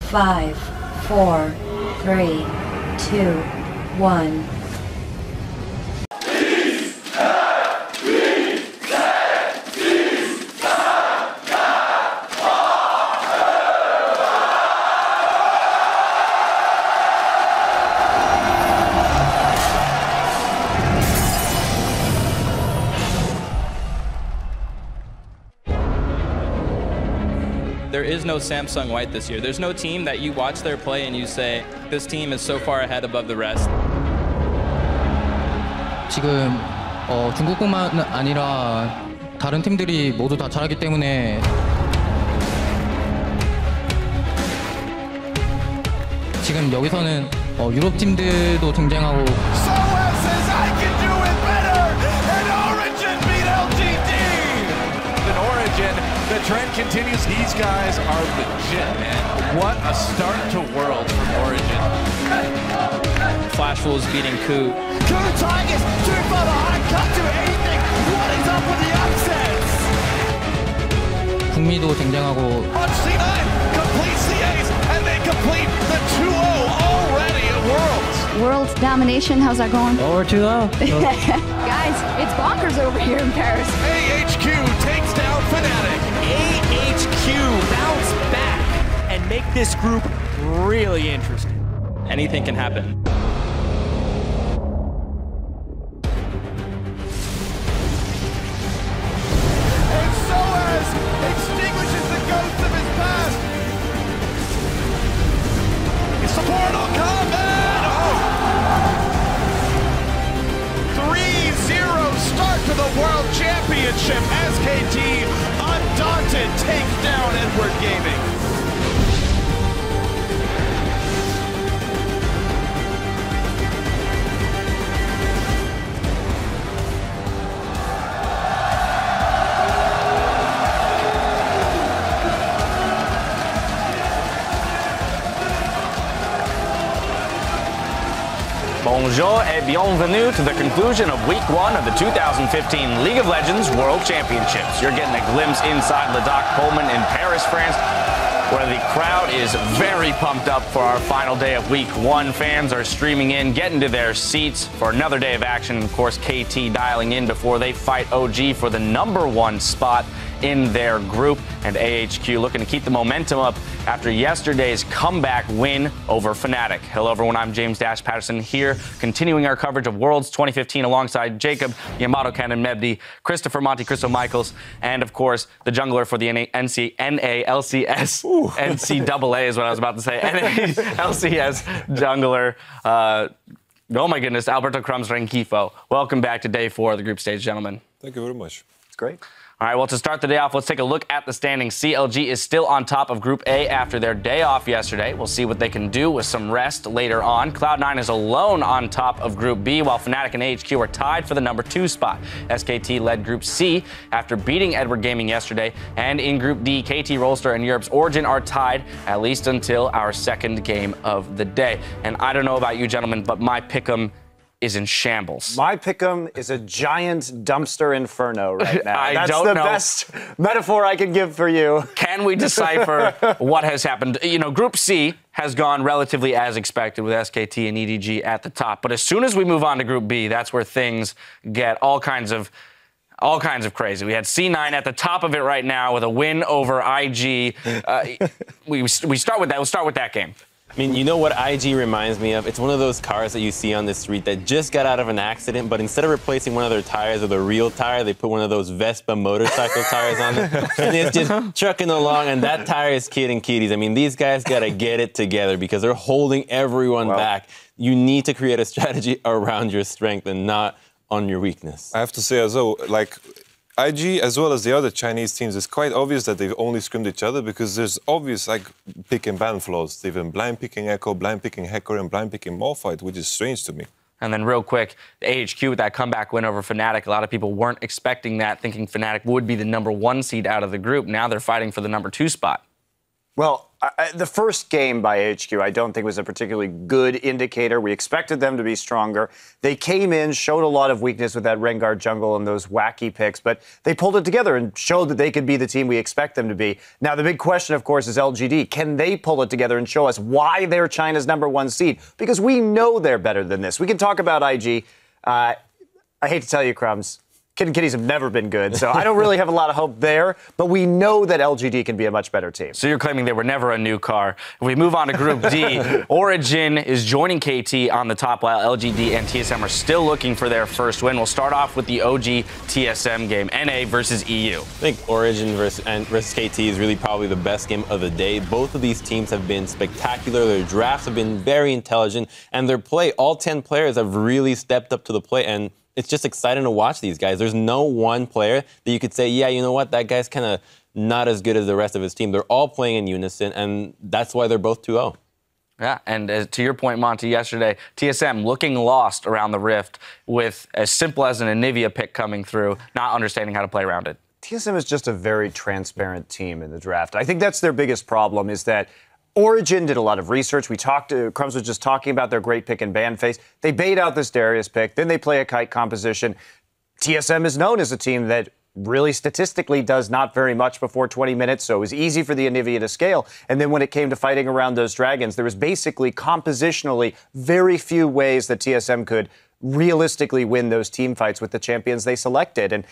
5, 4, 3, 2, 1. There is no Samsung White this year. There's no team that you watch their play and you say, this team is so far ahead above the rest. 지금 중국뿐만 아니라 다른 팀들이 모두 다 잘하기 때문에 지금 여기서는 유럽 팀들도 쟁쟁하고 The trend continues. These guys are legit, man. What a start to Worlds from Origin. Flash Wolves beating Coup. Coup Tigers, too far behind, can't do anything. What is up with the upsets? 북미도 쟁쟁하고 On C9, completes the ace, and they complete the 2-0 already at Worlds. World's domination, how's that going? We're 2-0. Guys, it's bonkers over here in Paris. AHQ takes down Fnatic. AHQ bounce back and make this group really interesting. Anything can happen. And Soaz extinguishes the ghost of his past. It's the Portal Combat! Oh! 3-0 start to the World Championship. SKT undaunted takes down Edward Gaming. Bonjour et bienvenue to the conclusion of Week 1 of the 2015 League of Legends World Championships. You're getting a glimpse inside Le Doc Pullman in Paris, France, where the crowd is very pumped up for our final day of Week 1. Fans are streaming in, getting to their seats for another day of action. Of course, KT dialing in before they fight OG for the #1 spot in their group, and AHQ looking to keep the momentum up after yesterday's comeback win over Fnatic. Hello everyone, I'm James Dash Patterson here, continuing our coverage of Worlds 2015 alongside Jacob, Yamato Cannon Mebdi, Christopher Monte Cristo Michaels, and of course the jungler for the NALCS, NCAA is what I was about to say, NALCS jungler, oh my goodness, Alberto Crumbs Rengifo. Welcome back to day 4 of the group stage, gentlemen. Thank you very much. It's great. All right, well, to start the day off, let's take a look at the standings. CLG is still on top of Group A after their day off yesterday. We'll see what they can do with some rest later on. Cloud9 is alone on top of Group B, while Fnatic and AHQ are tied for the #2 spot. SKT led Group C after beating Edward Gaming yesterday. And in Group D, KT Rolster and Europe's Origin are tied, at least until our second game of the day. And I don't know about you, gentlemen, but my pick'em is in shambles. My pick'em is a giant dumpster inferno right now. That's the best metaphor I can give for you. Can we decipher what has happened? You know, Group C has gone relatively as expected with SKT and EDG at the top. But as soon as we move on to Group B, that's where things get all kinds of crazy. We had C9 at the top of it right now with a win over IG. We start with that. We'll start with that game. I mean, you know what IG reminds me of? It's one of those cars that you see on the street that just got out of an accident, but instead of replacing one of their tires with a real tire, they put one of those Vespa motorcycle tires on it. And it's just trucking along, and that tire is kidding kiddies. I mean, these guys got to get it together because they're holding everyone back. You need to create a strategy around your strength and not on your weakness. I have to say as well, like, IG, as well as the other Chinese teams, it's quite obvious that they've only scrimmed each other because there's obvious, like, pick and ban flaws. They've been blind picking Echo, blind picking Hacker, and blind picking Malphite, which is strange to me. And then real quick, the AHQ with that comeback win over Fnatic. A lot of people weren't expecting that, thinking Fnatic would be the #1 seed out of the group. Now they're fighting for the #2 spot. Well, the first game by HQ, I don't think was a particularly good indicator. We expected them to be stronger. They came in, showed a lot of weakness with that Rengar jungle and those wacky picks, but they pulled it together and showed that they could be the team we expect them to be. Now, the big question, of course, is LGD. Can they pull it together and show us why they're China's #1 seed? Because we know they're better than this. We can talk about IG. I hate to tell you, Crumbs, Kid and Kitties have never been good, so I don't really have a lot of hope there, but we know that LGD can be a much better team. So you're claiming they were never a new car. If we move on to Group D, Origin is joining KT on the top, while LGD and TSM are still looking for their first win. We'll start off with the OG TSM game, NA versus EU. I think Origin versus KT is really probably the best game of the day. Both of these teams have been spectacular. Their drafts have been very intelligent, and their play, all 10 players have really stepped up to the plate, and it's just exciting to watch these guys. There's no one player that you could say, yeah, you know what, that guy's kind of not as good as the rest of his team. They're all playing in unison, and that's why they're both 2-0. Yeah, and to your point, Monty, yesterday, TSM looking lost around the Rift with as simple as an Anivia pick coming through, not understanding how to play around it. TSM is just a very transparent team in the draft. I think that's their biggest problem, is that Origin did a lot of research. Crumbs was just talking about their great pick and ban phase. They bait out this Darius pick. Then they play a kite composition. TSM is known as a team that really statistically does not very much before 20 minutes, so it was easy for the Anivia to scale. And then when it came to fighting around those dragons, there was basically compositionally very few ways that TSM could realistically win those team fights with the champions they selected. And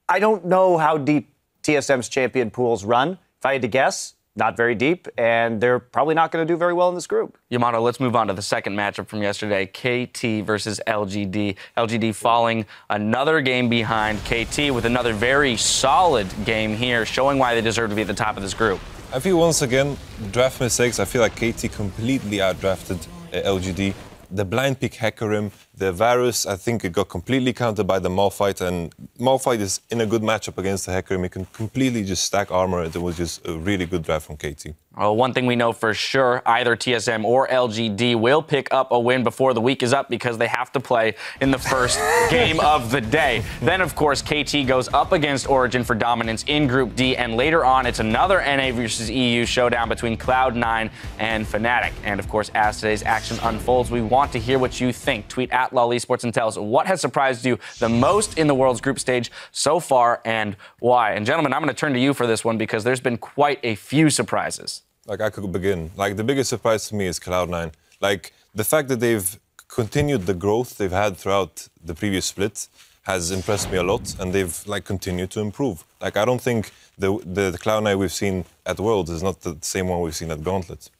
I don't know how deep TSM's champion pools run. If I had to guess, not very deep, and they're probably not going to do very well in this group. Yamato, let's move on to the second matchup from yesterday, KT versus LGD. LGD falling another game behind KT with another very solid game here, showing why they deserve to be at the top of this group. I feel once again, draft mistakes. I feel like KT completely outdrafted LGD. The blind pick Hecarim, the Varus, I think it got completely countered by the Malphite, and Malphite is in a good matchup against the Hecarim. He can completely just stack armor. It was just a really good draft from KT. Well, one thing we know for sure, either TSM or LGD will pick up a win before the week is up because they have to play in the first game of the day. Then, of course, KT goes up against Origin for dominance in Group D, and later on, it's another NA versus EU showdown between Cloud9 and Fnatic. And, of course, as today's action unfolds, we want to hear what you think. Tweet at LOL Esports and tell us what has surprised you the most in the world's group stage so far and why. And, gentlemen, I'm going to turn to you for this one because there's been quite a few surprises. Like, I could begin. Like, the biggest surprise to me is Cloud9. Like, the fact that they've continued the growth they've had throughout the previous split has impressed me a lot, and they've, like, continued to improve. Like, I don't think the Cloud9 we've seen at Worlds is not the same one we've seen at Gauntlet.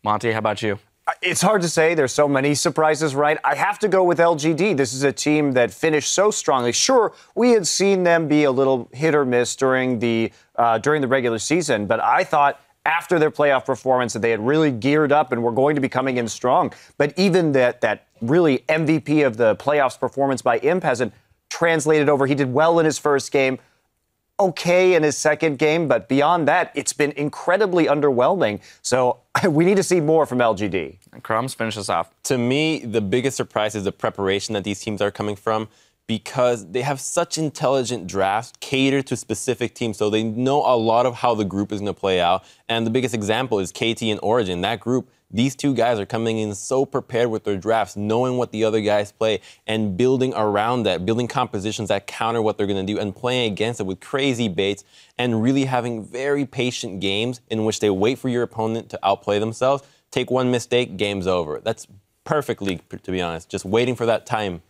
Monty, how about you? It's hard to say. There's so many surprises, right? I have to go with LGD. This is a team that finished so strongly. Sure, we had seen them be a little hit or miss during the regular season, but I thought after their playoff performance that they had really geared up and were going to be coming in strong. But even that really MVP of the playoffs performance by Imp hasn't translated over. He did well in his first game, okay in his second game, but beyond that, it's been incredibly underwhelming. So we need to see more from LGD. Crumbs, finish us off. To me, the biggest surprise is the preparation that these teams are coming from, because they have such intelligent drafts catered to specific teams, so they know a lot of how the group is going to play out. And the biggest example is KT and Origin. That group, these two guys are coming in so prepared with their drafts, knowing what the other guys play and building around that, building compositions that counter what they're going to do and playing against it with crazy baits and really having very patient games in which they wait for your opponent to outplay themselves. Take one mistake, game's over. That's perfect league, to be honest, just waiting for that time.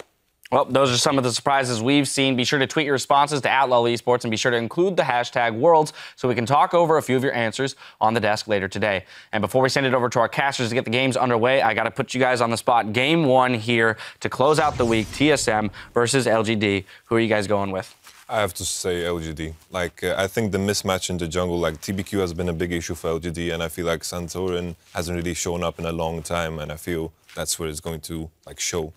Well, those are some of the surprises we've seen. Be sure to tweet your responses to @LOL Esports and be sure to include the hashtag Worlds so we can talk over a few of your answers on the desk later today. And before we send it over to our casters to get the games underway, I got to put you guys on the spot. Game one here to close out the week, TSM versus LGD. Who are you guys going with? I have to say LGD. Like, I think the mismatch in the jungle, like, TBQ has been a big issue for LGD, and I feel like Santorin hasn't really shown up in a long time, and I feel that's where it's going to, like, show.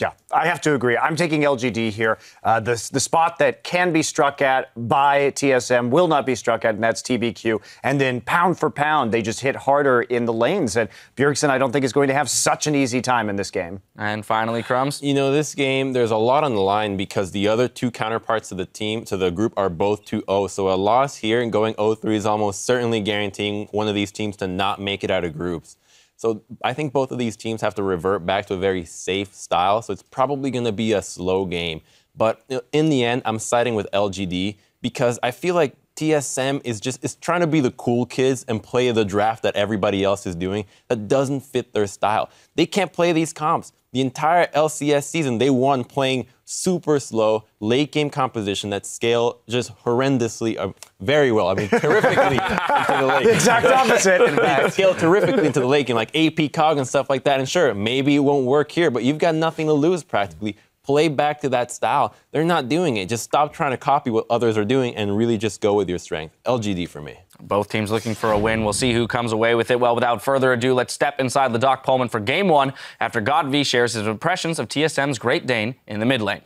Yeah, I have to agree. I'm taking LGD here. The spot that can be struck at by TSM will not be struck at, and that's TBQ. And then pound for pound, they just hit harder in the lanes. And Bjergsen, I don't think, is going to have such an easy time in this game. And finally, Crumbs. You know, this game, there's a lot on the line because the other two counterparts of the team, to the group, are both 2-0. So a loss here and going 0-3 is almost certainly guaranteeing one of these teams to not make it out of groups. So I think both of these teams have to revert back to a very safe style. So it's probably going to be a slow game. But in the end, I'm siding with LGD because I feel like TSM is trying to be the cool kids and play the draft that everybody else is doing that doesn't fit their style. They can't play these comps. The entire LCS season, they won playing super slow, late game composition that scale just horrendously, very well, I mean, terrifically into the late. The exact opposite, in fact. Scale terrifically into the late game, like AP Cog and stuff like that. And sure, maybe it won't work here, but you've got nothing to lose practically. Play back to that style. They're not doing it. Just stop trying to copy what others are doing and really just go with your strength. LGD for me. Both teams looking for a win. We'll see who comes away with it. Well, without further ado, let's step inside Ladakh Pullman for Game 1 after GODV shares his impressions of TSM's Great Dane in the mid lane.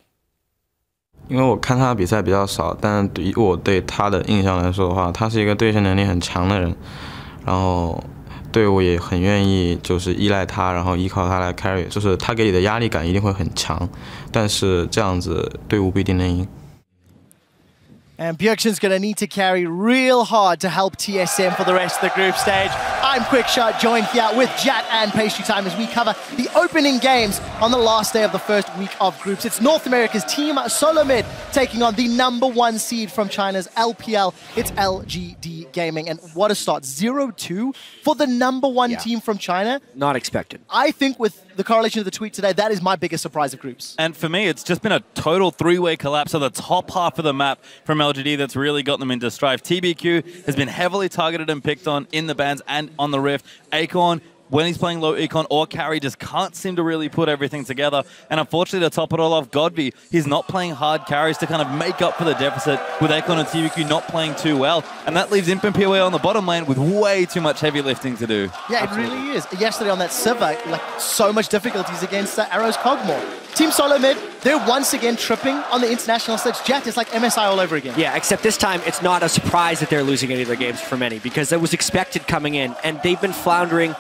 因为我看他的比赛比较少，但以我对他的印象来说的话，他是一个对线能力很强的人，然后队伍也很愿意就是依赖他，然后依靠他来 carry， 就是他给你的压力感一定会很强，但是这样子队伍不一定能赢。 And Bjergsen's going to need to carry real hard to help TSM for the rest of the group stage. I'm Quickshot, joined here with Jat and Pastry Time as we cover the opening games on the last day of the first week of groups. It's North America's team SoloMid taking on the #1 seed from China's LPL. It's LGD Gaming. And what a start, 0-2 for the #1 team from China. Not expected. I think with the correlation of the tweet today, that is my biggest surprise of groups. And for me, it's just been a total three-way collapse of the top half of the map from LGD that's really got them into strife. TBQ has been heavily targeted and picked on in the bans and on the Rift. Acorn, when he's playing low econ or carry, just can't seem to really put everything together. And unfortunately, to top it all off, GODV, he's not playing hard carries to kind of make up for the deficit with Acorn and TBQ not playing too well. And that leaves Imp and POA on the bottom lane with way too much heavy lifting to do. Yeah, it really is. Yesterday on that server, like so much difficulties against Arrow's Cogmore. Team SoloMid, they're once again tripping on the international stage. Jet is like MSI all over again. Yeah, except this time it's not a surprise that they're losing any of their games for many because it was expected coming in, and they've been floundering.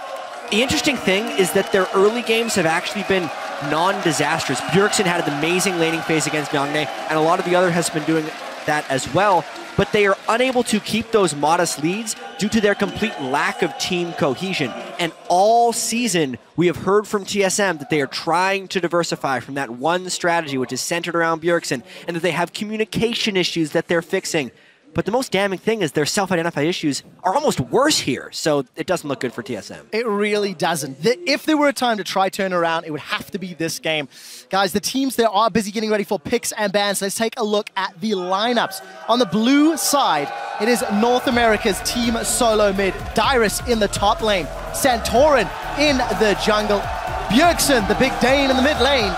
The interesting thing is that their early games have actually been non-disastrous. Bjergsen had an amazing laning phase against Myongne, and a lot of the other has been doing that as well, but they are unable to keep those modest leads due to their complete lack of team cohesion. And all season, we have heard from TSM that they are trying to diversify from that one strategy, which is centered around Bjergsen, and that they have communication issues that they're fixing. But the most damning thing is their self-identified issues are almost worse here, so it doesn't look good for TSM. It really doesn't. If there were a time to try turn around, it would have to be this game. Guys, the teams there are busy getting ready for picks and bans. Let's take a look at the lineups. On the blue side, it is North America's team SoloMid. Dyrus in the top lane, Santorin in the jungle, Bjergsen, the big Dane in the mid lane,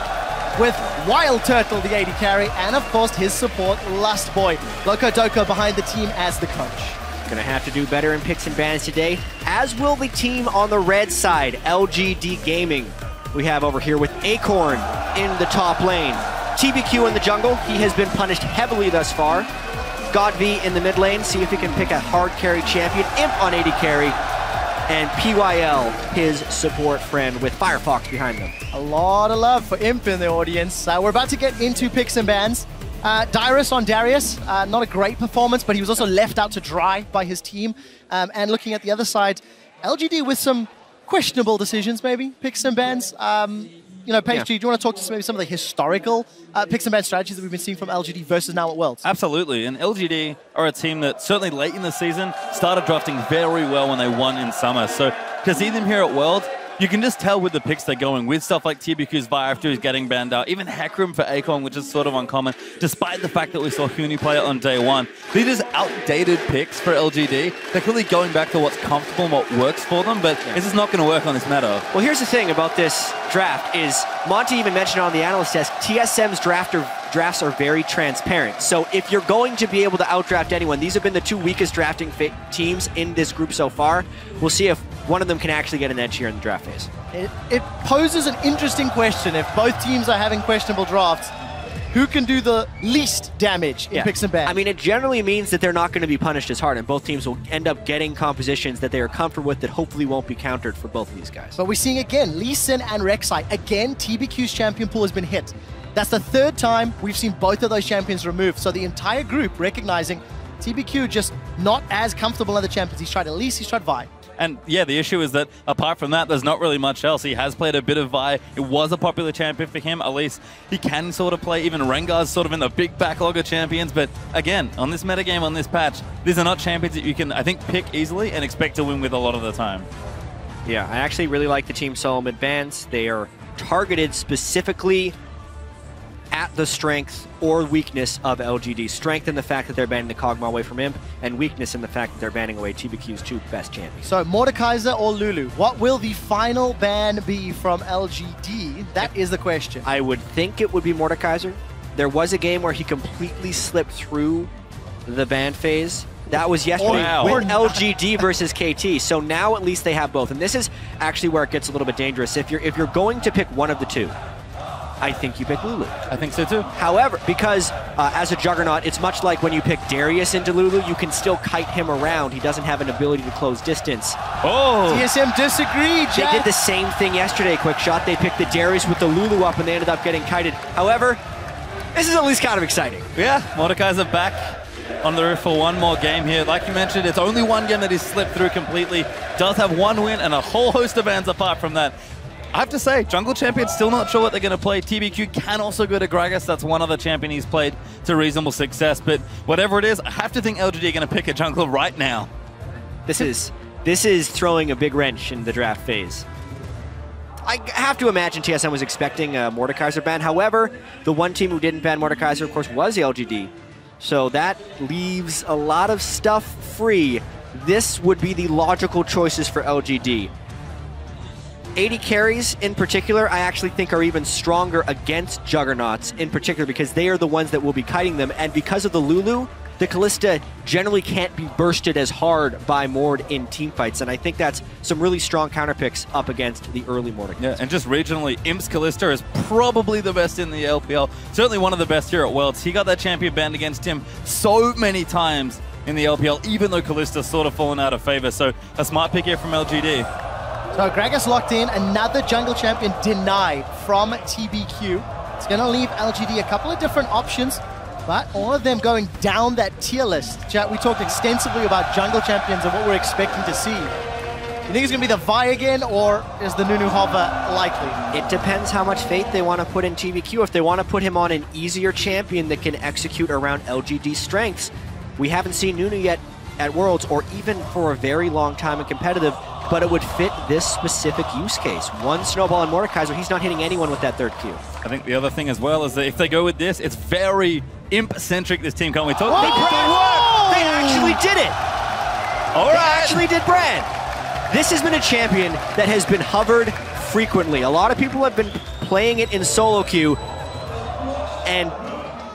with WildTurtle, the AD carry, and of course his support, Lustboy. Loco Doko behind the team as the coach. Gonna have to do better in picks and bans today, as will the team on the red side, LGD Gaming. We have over here with Acorn in the top lane. TBQ in the jungle, he has been punished heavily thus far. GODV in the mid lane, see if he can pick a hard carry champion. Imp on AD carry. And PYL, his support friend, with Firefox behind them. A lot of love for Imp in the audience. We're about to get into picks and bans. Dyrus on Darius, not a great performance, but he was also left out to dry by his team. And looking at the other side, LGD with some questionable decisions, maybe, picks and bans. You know, Pastry, do you want to talk to us maybe some of the historical picks and ban strategies that we've been seeing from LGD versus now at Worlds? Absolutely, and LGD are a team that certainly late in the season started drafting very well when they won in summer. So to see them here at Worlds, you can just tell with the picks they're going with, stuff like TBQ's Vi after he's getting banned out, even Heckroom for Acorn, which is sort of uncommon, despite the fact that we saw Huni play it on day one. These are just outdated picks for LGD. They're clearly going back to what's comfortable and what works for them, but this is not going to work on this meta. Well, here's the thing about this draft is, Monty even mentioned on the analyst desk, TSM's drafts are very transparent. So if you're going to be able to outdraft anyone, these have been the two weakest drafting teams in this group so far. We'll see if one of them can actually get an edge here in the draft phase. It poses an interesting question. If both teams are having questionable drafts, who can do the least damage in picks and bans? I mean, it generally means that they're not going to be punished as hard, and both teams will end up getting compositions that they are comfortable with that hopefully won't be countered for both of these guys. But we're seeing again, Lee Sin and Rek'Sai. Again, TBQ's champion pool has been hit. That's the third time we've seen both of those champions removed. So the entire group recognizing TBQ just not as comfortable in the champions. He's tried Elise, he's tried Vi. And yeah, the issue is that apart from that, there's not really much else. He has played a bit of Vi. It was a popular champion for him. At least he can sort of play. Even Rengar's sort of in the big backlog of champions. But again, on this metagame, on this patch, these are not champions that you can, I think, pick easily and expect to win with a lot of the time. Yeah, I actually really like the Team SoloMid bans. They are targeted specifically at the strength or weakness of LGD. Strength in the fact that they're banning the Kog'Maw away from Imp, and weakness in the fact that they're banning away TBQ's two best champions. So Mordekaiser or Lulu, what will the final ban be from LGD? That is the question. I would think it would be Mordekaiser. There was a game where he completely slipped through the ban phase. That was yesterday with LGD versus KT. So now at least they have both. And this is actually where it gets a little bit dangerous. If you're going to pick one of the two, I think you pick Lulu. I think so too. However, because as a Juggernaut, it's much like when you pick Darius into Lulu, you can still kite him around. He doesn't have an ability to close distance. Oh! TSM disagreed, They did the same thing yesterday, Quick Shot. They picked the Darius with the Lulu up and they ended up getting kited. However, this is at least kind of exciting. Yeah, Mordekaiser back on the roof for one more game here. Like you mentioned, it's only one game that he's slipped through completely. Does have one win and a whole host of bans apart from that. I have to say, Jungle Champion's still not sure what they're going to play. TBQ can also go to Gragas. That's one other champion he's played to reasonable success. But whatever it is, I have to think LGD are going to pick a jungler right now. This is throwing a big wrench in the draft phase. I have to imagine TSM was expecting a Mordekaiser ban. However, the one team who didn't ban Mordekaiser, of course, was LGD. So that leaves a lot of stuff free. This would be the logical choices for LGD. 80 carries in particular, I actually think are even stronger against Juggernauts in particular because they are the ones that will be kiting them. And because of the Lulu, the Kalista generally can't be bursted as hard by Mord in teamfights. And I think that's some really strong counter picks up against the early Mordekaiser. Yeah, and just regionally, Imp's Kalista is probably the best in the LPL. Certainly one of the best here at Worlds. He got that champion banned against him so many times in the LPL, even though Kalista's sort of fallen out of favor. So a smart pick here from LGD. So Gragas locked in, another jungle champion denied from TBQ. It's going to leave LGD a couple of different options, but all of them going down that tier list. Chat, we talked extensively about jungle champions and what we're expecting to see. You think it's going to be the Vi again, or is the Nunu Hover likely? It depends how much faith they want to put in TBQ. If they want to put him on an easier champion that can execute around LGD's strengths, we haven't seen Nunu yet at Worlds, or even for a very long time in competitive, but it would fit this specific use case. One Snowball and Mordekaiser, he's not hitting anyone with that third Q. I think the other thing as well is that if they go with this, it's very Imp-centric, this team, can't we talk? They actually did it! All right. They actually did Brand. This has been a champion that has been hovered frequently. A lot of people have been playing it in solo queue, and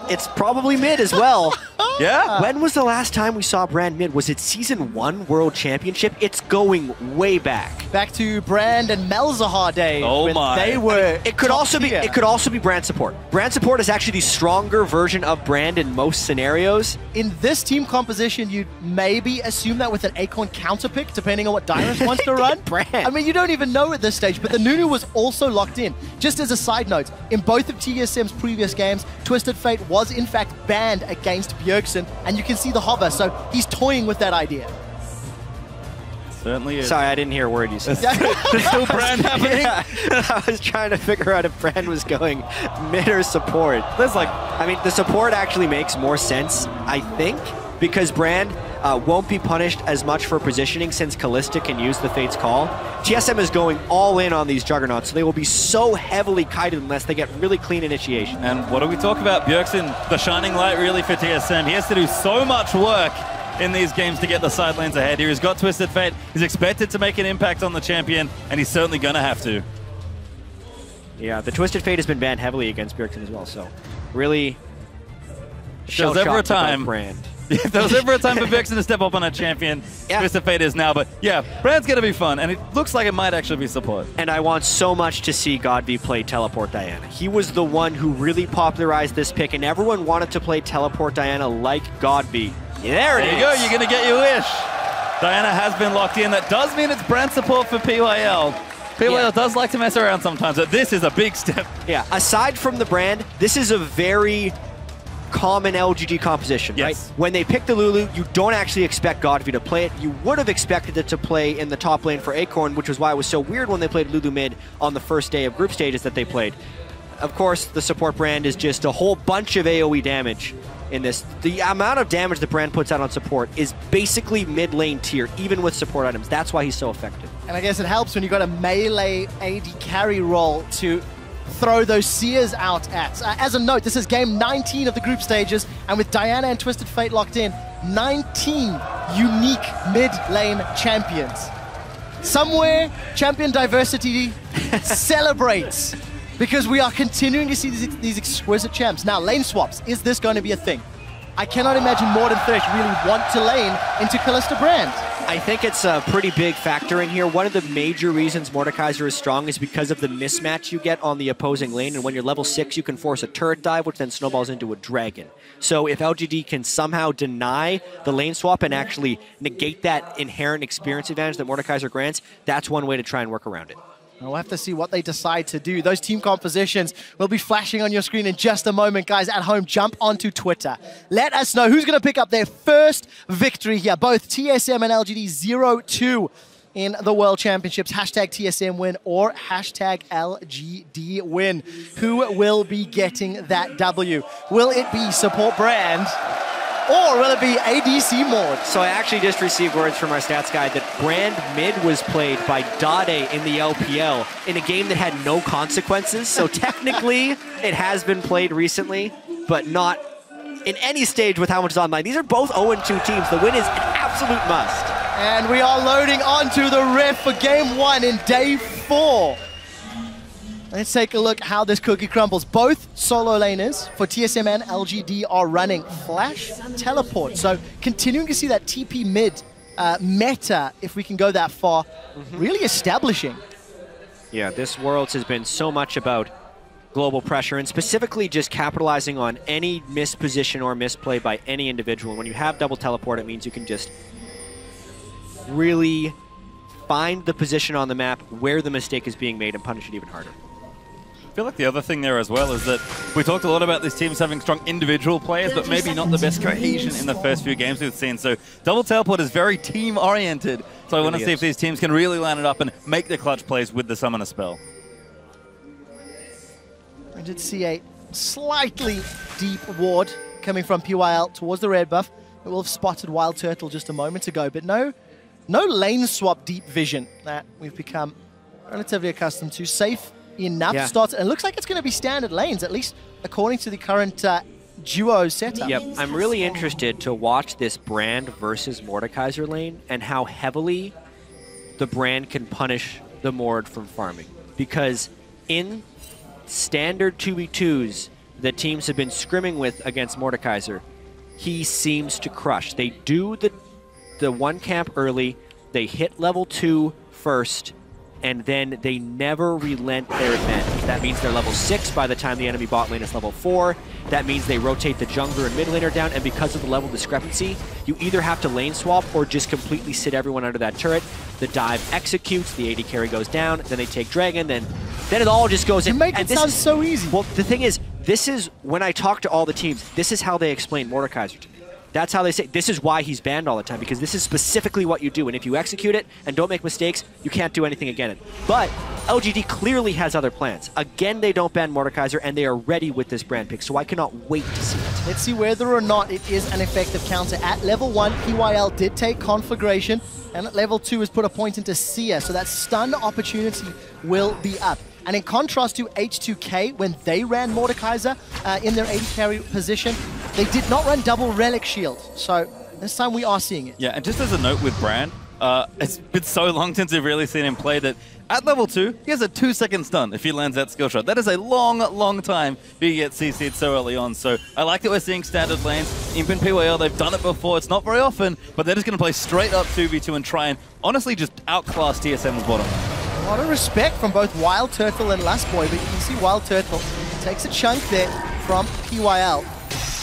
it's probably mid as well. Yeah. When was the last time we saw Brand mid? Was it Season 1 World Championship? It's going way back. Back to Brand and Malzahar days. Oh my. They were it could also be Brand support. Brand support is actually the stronger version of Brand in most scenarios. In this team composition, you'd maybe assume that with an Acorn counter pick, depending on what Dyrus wants to run. Brand. I mean, you don't even know at this stage, but the Nunu was also locked in. Just as a side note, in both of TSM's previous games, Twisted Fate was in fact banned against Bjergsen, and you can see the hover, so he's toying with that idea. Certainly is. Sorry, I didn't hear a word you said. There's still Brand happening? Yeah, I was trying to figure out if Brand was going mid or support. There's like, I mean, the support actually makes more sense, I think, because Brand won't be punished as much for positioning since Kalista can use the Fate's Call. TSM is going all in on these Juggernauts, so they will be so heavily kited unless they get really clean initiation. And what do we talk about? Bjergsen, the shining light really for TSM. He has to do so much work in these games to get the side lanes ahead here. He's got Twisted Fate. He's expected to make an impact on the champion, and he's certainly going to have to. Yeah, the Twisted Fate has been banned heavily against Bjergsen as well, so really There's ever a time. Brand. If there was ever a time for Bjergsen to step up on a champion, Twisted Fate is now. But yeah, Brand's going to be fun, and it looks like it might actually be support. And I want so much to see GODV play Teleport Diana. He was the one who really popularized this pick, and everyone wanted to play Teleport Diana like GODV. There it is. There you go, you're going to get your wish. Diana has been locked in. That does mean it's brand support for PYL. PYL does like to mess around sometimes, but this is a big step. Yeah, aside from the brand, this is a very common LGD composition, right? When they pick the Lulu, you don't actually expect GODV to play it. You would have expected it to play in the top lane for Acorn, which was why it was so weird when they played Lulu mid on the first day of group stages that they played. Of course, the support brand is just a whole bunch of AoE damage in this. The amount of damage the brand puts out on support is basically mid lane tier, even with support items. That's why he's so effective. And I guess it helps when you've got a melee AD carry role to throw those seers out at. As a note, this is game 19 of the group stages, and with Diana and Twisted Fate locked in, 19 unique mid-lane champions. Somewhere, champion diversity celebrates, because we are continuing to see these exquisite champs. Now, lane swaps, is this going to be a thing? I cannot imagine Mord and Thresh really want to lane into Kalista Brand. I think it's a pretty big factor in here. One of the major reasons Mordekaiser is strong is because of the mismatch you get on the opposing lane, and when you're level 6, you can force a turret dive, which then snowballs into a dragon. So if LGD can somehow deny the lane swap and actually negate that inherent experience advantage that Mordekaiser grants, that's one way to try and work around it. We'll have to see what they decide to do. Those team compositions will be flashing on your screen in just a moment. Guys, at home, jump onto Twitter. Let us know who's going to pick up their first victory here. Both TSM and LGD 0-2 in the World Championships. Hashtag TSM win or hashtag LGD win. Who will be getting that W? Will it be support brand? Or will it be ADC Mord? So I actually just received words from our stats guy that Brand mid was played by Dade in the LPL in a game that had no consequences. So technically, it has been played recently, but not in any stage with how much is online. These are both 0-2 teams. The win is an absolute must. And we are loading onto the ref for game 1 in day 4. Let's take a look how this cookie crumbles. Both solo laners for TSM and LGD are running Flash Teleport. So continuing to see that TP mid meta, if we can go that far, really establishing. Yeah, this Worlds has been so much about global pressure and specifically just capitalizing on any misposition or misplay by any individual. When you have double teleport, it means you can just really find the position on the map where the mistake is being made and punish it even harder. I feel like the other thing there as well is that we talked a lot about these teams having strong individual players, but maybe not the best cohesion in the first few games we've seen. So Double Teleport is very team-oriented. So I want to see if these teams can really line it up and make the clutch plays with the Summoner spell. I did see a slightly deep ward coming from PYL towards the red buff. We will have spotted WildTurtle just a moment ago, but no lane swap deep vision that we've become relatively accustomed to. Safe enough starts, and it looks like it's going to be standard lanes, at least according to the current duo setup. Yep, I'm really interested to watch this Brand versus Mordekaiser lane and how heavily the Brand can punish the Mord from farming. Because in standard 2v2s that teams have been scrimming with against Mordekaiser, he seems to crush. They do the one camp early, they hit level 2 first, and then they never relent their advantage. That means they're level 6 by the time the enemy bot lane is level 4. That means they rotate the jungler and mid laner down, and because of the level discrepancy, you either have to lane swap or just completely sit everyone under that turret. The dive executes, the AD carry goes down, then they take Dragon, then it all just goes in. You make it sound so easy. Well, the thing is, this is, when I talk to all the teams, this is how they explain Mordekaiser to me. That's how they say, this is why he's banned all the time, because this is specifically what you do, and if you execute it and don't make mistakes, you can't do anything against it. But LGD clearly has other plans. Again, they don't ban Mordekaiser, and they are ready with this Brand pick, so I cannot wait to see it. Let's see whether or not it is an effective counter. At level 1, PYL did take Conflagration, and at level 2 has put a point into Seer, so that stun opportunity will be up. And in contrast to H2K, when they ran Mordekaiser in their AD carry position, they did not run double Relic Shield. So this time we are seeing it. Yeah, and just as a note with Brand, It's been so long since we've really seen him play that at level 2, he has a 2-second stun if he lands that skill shot. That is a long, long time if you get CC'd so early on. So I like that we're seeing standard lanes. Imp and PYL, they've done it before. It's not very often, but they're just going to play straight up 2v2 and try and honestly just outclass TSM's bottom lane. A lot of respect from both WildTurtle and Lustboy, but you can see WildTurtle takes a chunk there from PYL.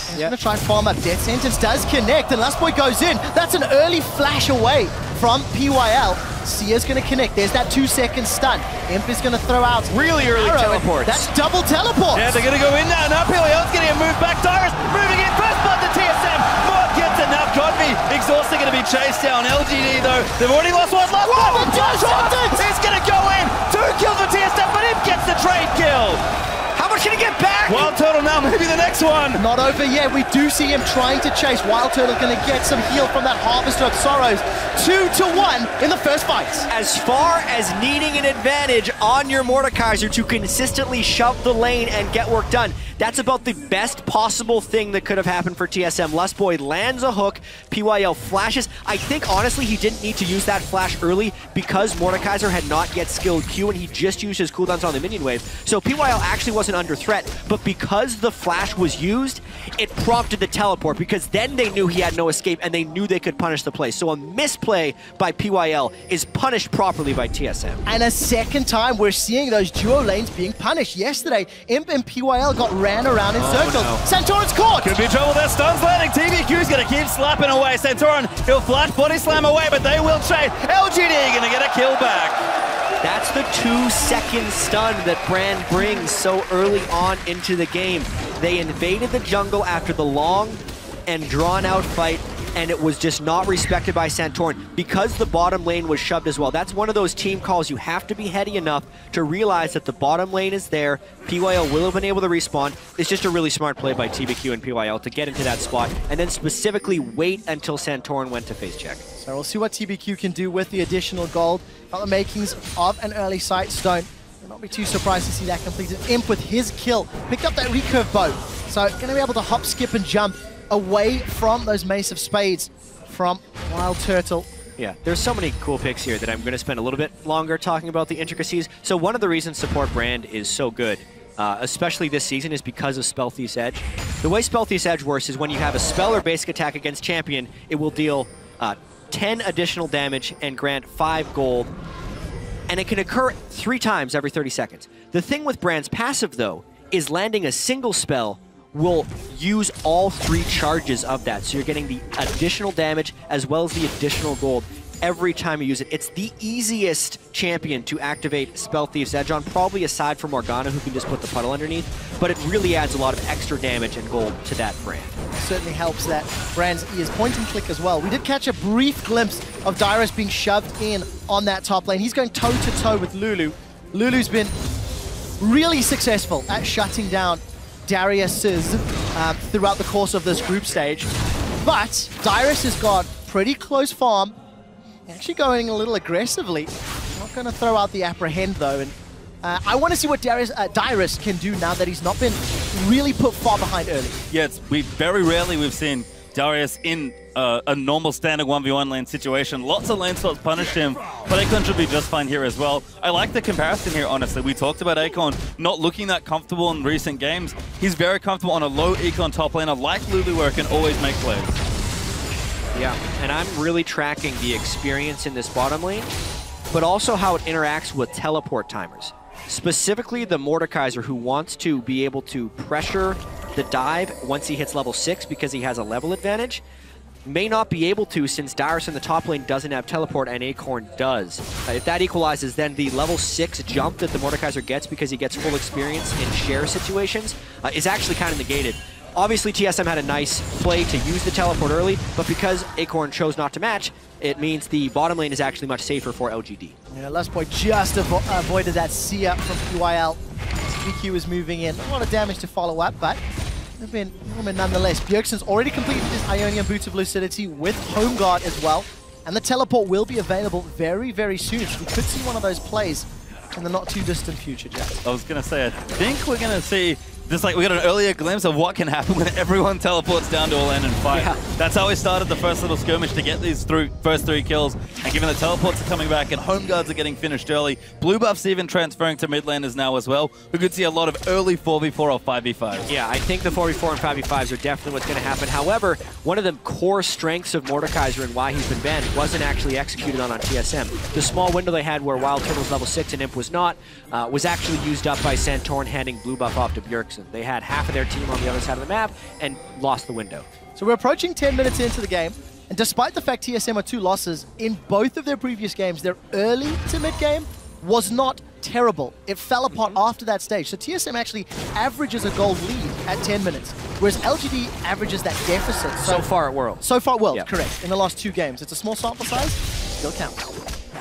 He's going to try and farm up. Death Sentence does connect, and Lustboy goes in. That's an early flash away from PYL. Sia's going to connect. There's that 2-second stun. Imp is going to throw out really early teleports. That's double teleport. Yeah, they're going to go in now. Now PYL's getting a move back. Dyrus moving in. First blood to TSM. Mod gets it. Now GODV exhausted, going to be chased down. LGD though, they've already lost one. He's going to go in. 2 kills for TSM, but Imp gets the trade kill. How much can he get back? WildTurtle now, maybe the next one. Not over yet. We do see him trying to chase. WildTurtle going to get some heal from that Harvester of Sorrows. 2-1 in the first fight. As far as needing an advantage on your Mordekaiser to consistently shove the lane and get work done, that's about the best possible thing that could have happened for TSM. Lustboy lands a hook, PYL flashes. I think, honestly, he didn't need to use that flash early because Mordekaiser had not yet skilled Q and he just used his cooldowns on the minion wave. So PYL actually wasn't under threat, but because the flash was used, it prompted the teleport because then they knew he had no escape and they knew they could punish the play. So a misplay by PYL is punished properly by TSM. And a second time we're seeing those duo lanes being punished. Yesterday, Imp and PYL got ran around in circles. No. Santorin's caught! Could be trouble there. Stun's landing. TBQ's going to keep slapping away. Santorin, he'll flash body slam away, but they will trade. LGD going to get a kill back. That's the 2-second stun that Brand brings so early on into the game. They invaded the jungle after the long and drawn-out fight, and it was just not respected by Santorin because the bottom lane was shoved as well. That's one of those team calls you have to be heady enough to realize that the bottom lane is there. PYL will have been able to respawn. It's just a really smart play by TBQ and PYL to get into that spot and then specifically wait until Santorin went to face check. So we'll see what TBQ can do with the additional gold. Got the makings of an early sight stone. I'll not be too surprised to see that completed. Imp with his kill picked up that recurve bow. So going to be able to hop, skip, and jump away from those Mace of Spades from WildTurtle. Yeah, there's so many cool picks here that I'm going to spend a little bit longer talking about the intricacies. So one of the reasons support Brand is so good, especially this season, is because of Spell Thief's Edge. The way Spell Thief's Edge works is when you have a spell or basic attack against champion, it will deal 10 additional damage and grant 5 gold. And it can occur 3 times every 30 seconds. The thing with Brand's passive, though, is landing a single spell will use all 3 charges of that. So you're getting the additional damage as well as the additional gold every time you use it. It's the easiest champion to activate Spell Thief's Edge on, probably aside from Morgana, who can just put the puddle underneath. But it really adds a lot of extra damage and gold to that Brand. Certainly helps that Brand's ears point and click as well. We did catch a brief glimpse of Dyrus being shoved in on that top lane. He's going toe-to-toe with Lulu. Lulu's been really successful at shutting down Darius's throughout the course of this group stage. But Dyrus has got pretty close farm. Actually going a little aggressively. Not going to throw out the apprehend though. And I want to see what Dyrus can do now that he's not been really put far behind early. Yeah, very rarely we've seen Dyrus in a normal standard 1v1 lane situation. Lots of lane slots punished him, but Acorn should be just fine here as well. I like the comparison here, honestly. We talked about Acorn not looking that comfortable in recent games. He's very comfortable on a low econ top laner like Lulu, where it can always make plays. Yeah, and I'm really tracking the experience in this bottom lane, but also how it interacts with teleport timers. Specifically the Mordekaiser, who wants to be able to pressure the dive once he hits level 6 because he has a level advantage, may not be able to since Dyrus in the top lane doesn't have teleport and Acorn does. If that equalizes, then the level 6 jump that the Mordekaiser gets because he gets full experience in share situations is actually kind of negated. Obviously, TSM had a nice play to use the teleport early, but because Acorn chose not to match, it means the bottom lane is actually much safer for LGD. Yeah, Lustboy just avoided that Sia from PYL. BQ is moving in. A lot of damage to follow up, but they've been nonetheless. Bjergsen's already completed his Ionian Boots of Lucidity with Home Guard as well, and the teleport will be available very, very soon. So we could see one of those plays in the not too distant future, Jack. I was going to say, I think we're going to see Just like we got an earlier glimpse of what can happen when everyone teleports down to a lane and fight. Yeah. That's how we started the first little skirmish to get these first 3 kills. And given the teleports are coming back and home guards are getting finished early, blue buffs even transferring to mid laners now as well, we could see a lot of early 4v4 or 5v5s. Yeah, I think the 4v4 and 5v5s are definitely what's going to happen. However, one of the core strengths of Mordekaiser and why he's been banned wasn't actually executed on TSM. The small window they had where WildTurtle was level 6 and Imp was not, was actually used up by Santorin handing blue buff off to Bjergsen. They had half of their team on the other side of the map and lost the window. So we're approaching 10 minutes into the game, and despite the fact TSM are 2 losses, in both of their previous games, their early to mid game was not terrible. It fell apart after that stage. So TSM actually averages a gold lead at 10 minutes, whereas LGD averages that deficit. So far at World. So far at World, Yeah. correct. In the last 2 games. It's a small sample size, still counts.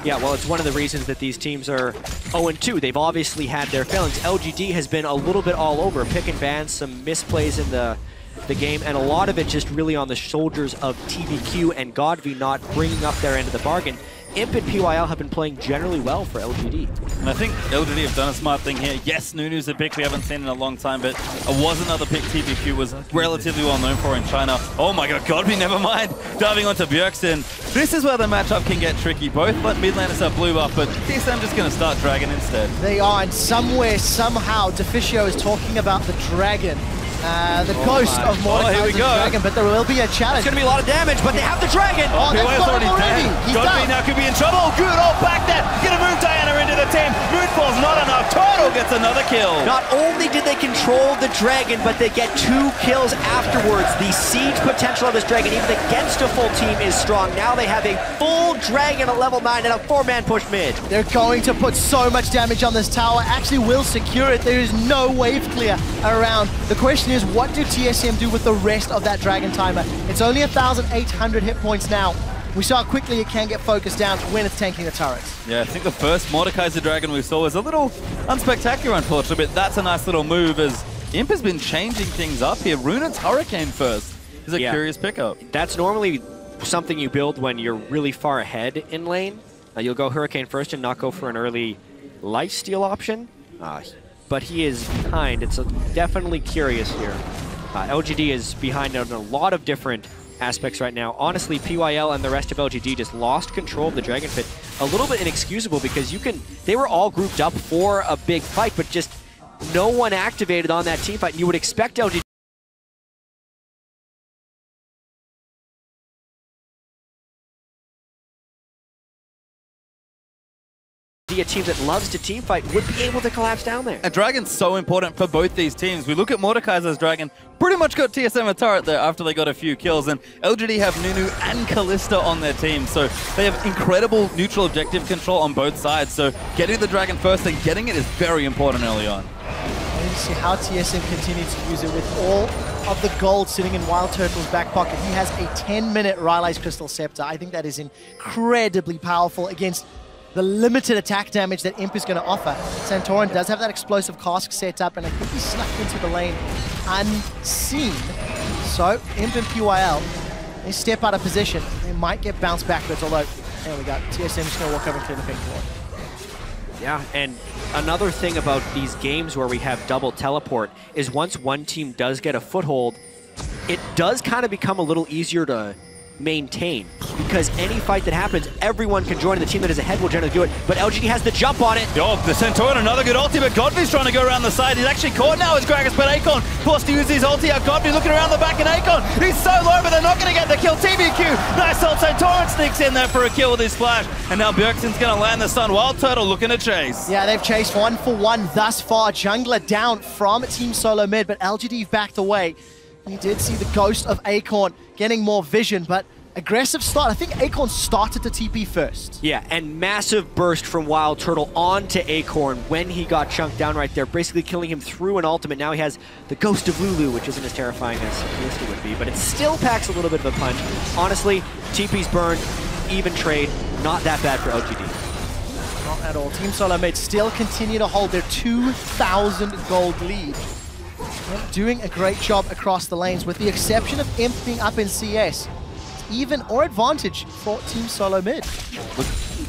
Yeah, well, it's one of the reasons that these teams are 0-2. They've obviously had their failings. LGD has been a little bit all over. Pick and ban, some misplays in the game, and a lot of it just really on the shoulders of TBQ and GODV not bringing up their end of the bargain. Imp and PYL have been playing generally well for LGD. And I think LGD have done a smart thing here. Yes, Nunu's a pick we haven't seen in a long time, but it was another pick TBQ was relatively well known for in China. Oh my god, GODV, never mind. Diving onto Bjergsen. This is where the matchup can get tricky. Both mid laners have blue buff, but TSM just going to start Dragon instead. They are, and somewhere, somehow, Deficio is talking about the Dragon. The ghost of Mordekaiser's Dragon, but there will be a challenge. It's going to be a lot of damage, but they have the Dragon! Oh, they've got him already! He's GODV down! now could be in trouble. Good old back that. Gonna move Diana into the team. Moonfall's not enough. Turtle gets another kill. Not only did they control the Dragon, but they get 2 kills afterwards. The siege potential of this Dragon, even against a full team, is strong. Now they have a full Dragon at level 9 and a 4-man push mid. They're going to put so much damage on this tower. Actually will secure it. There is no wave clear around. The question is, what do TSM do with the rest of that Dragon timer? It's only 1,800 hit points now. We saw how quickly it can get focused down when it's tanking the turrets. Yeah, I think the first Mordekaiser Dragon we saw was a little unspectacular, unfortunately, but that's a nice little move as Imp has been changing things up here. Runa's Hurricane first is a curious pickup. That's normally something you build when you're really far ahead in lane. You'll go Hurricane first and not go for an early lifesteal option. But he is behind. It's definitely curious here. LGD is behind on a lot of different aspects right now. Honestly, PYL and the rest of LGD just lost control of the Dragon Pit. A little bit inexcusable because they were all grouped up for a big fight, but just no one activated on that team fight. You would expect LGD a team that loves to team fight would be able to collapse down there. And Dragon's so important for both these teams. We look at Mordekaiser's Dragon, pretty much got TSM a turret there after they got a few kills, and LGD have Nunu and Kalista on their team, so they have incredible neutral objective control on both sides, so getting the Dragon first and getting it is very important early on. I need to see how TSM continues to use it with all of the gold sitting in WildTurtle's back pocket. He has a 10-minute Rylai's Crystal Scepter. I think that is incredibly powerful against the limited attack damage that Imp is going to offer. Santorin does have that explosive cask set up, and I think he snuck into the lane unseen. So Imp and PYL, they step out of position. They might get bounced backwards, although, there we go. TSM is going to walk over and clear the pink board. Yeah, and another thing about these games where we have double teleport is once one team does get a foothold, it does kind of become a little easier to maintain, because any fight that happens, everyone can join, and the team that is ahead will generally do it, but LGD has the jump on it. Oh, the Santorin, another good ulti, but GODV's trying to go around the side. He's actually caught now as Gragas, but Acorn forced to use his ulti out. GODV looking around the back, and Acorn, he's so low, but they're not going to get the kill. TBQ, nice ult. Santorin sneaks in there for a kill with his flash, and now Bjergsen's going to land the stun. WildTurtle looking to chase. Yeah, they've chased 1-for-1 thus far. Jungler down from Team SoloMid, but LGD backed away. We did see the ghost of Acorn getting more vision, but aggressive start. I think Acorn started to TP first. Yeah, and massive burst from WildTurtle onto Acorn when he got chunked down right there, basically killing him through an ultimate. Now he has the Ghost of Lulu, which isn't as terrifying as Kalista would be, but it still packs a little bit of a punch. Honestly, TP's burned, even trade, not that bad for LGD. Not at all. Team SoloMid still continue to hold their 2,000 gold lead. They're doing a great job across the lanes, with the exception of Imp being up in CS. It's even or advantage for Team SoloMid.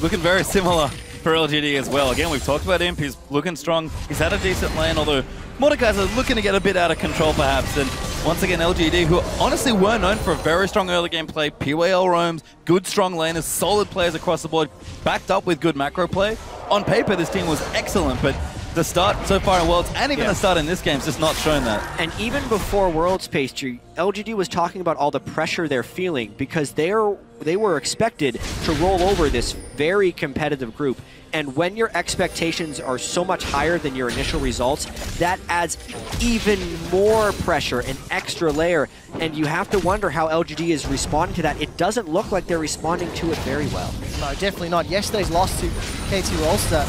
Looking very similar for LGD as well. Again, we've talked about Imp. He's looking strong. He's had a decent lane, although Mordekai's are looking to get a bit out of control perhaps. And once again, LGD, who honestly were known for a very strong early game play, PYL roams, good strong laners, solid players across the board, backed up with good macro play. On paper, this team was excellent, but the start so far in Worlds, and even the start in this game, has just not shown that. And even before Worlds, Pastry, LGD was talking about all the pressure they're feeling because they were expected to roll over this very competitive group. And when your expectations are so much higher than your initial results, that adds even more pressure, an extra layer. And you have to wonder how LGD is responding to that. It doesn't look like they're responding to it very well. No, definitely not. Yesterday's loss to KT Rolster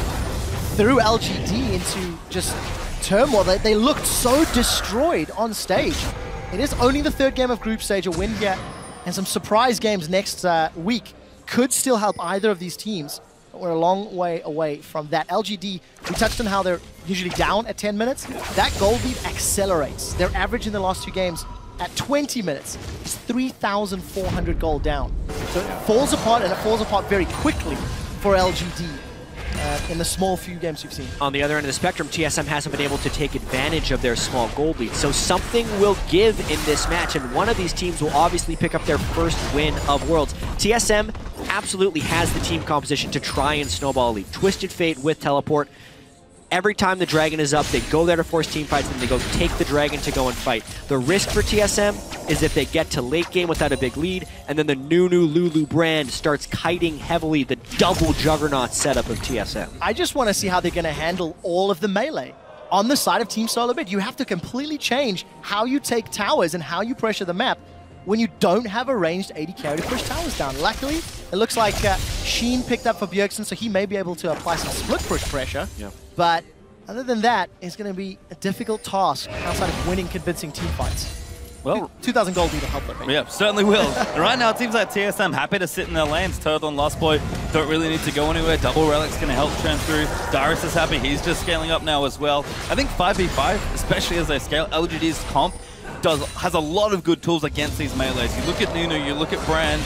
threw LGD into just turmoil. They looked so destroyed on stage. It is only the third game of group stage. A win here and some surprise games next week could still help either of these teams. But we're a long way away from that. LGD, we touched on how they're usually down at 10 minutes. That gold lead accelerates. Their average in the last 2 games at 20 minutes is 3,400 gold down. So it falls apart, and it falls apart very quickly for LGD. In the small few games you've seen. On the other end of the spectrum, TSM hasn't been able to take advantage of their small gold lead. So something will give in this match, and one of these teams will obviously pick up their first win of Worlds. TSM absolutely has the team composition to try and snowball a lead. Twisted Fate with Teleport. Every time the Dragon is up, they go there to force team fights, and they go take the Dragon to go and fight. The risk for TSM is if they get to late game without a big lead, and then the new Lulu brand starts kiting heavily the double Juggernaut setup of TSM. I just want to see how they're going to handle all of the melee. On the side of Team SoloMid, you have to completely change how you take towers and how you pressure the map when you don't have a ranged AD carry to push towers down. Luckily, it looks like Sheen picked up for Bjergsen, so he may be able to apply some split push pressure. Yeah. But other than that, it's going to be a difficult task outside of winning convincing team fights. Well, 2,000 gold lead will help them. Yeah, certainly will. Right now, it seems like TSM happy to sit in their lanes. Turtle and Lustboy don't really need to go anywhere. Double Relic's going to help turn through. Dyrus is happy. He's just scaling up now as well. I think 5v5, especially as they scale, LGD's comp has a lot of good tools against these melees. You look at Nunu, you look at Brand,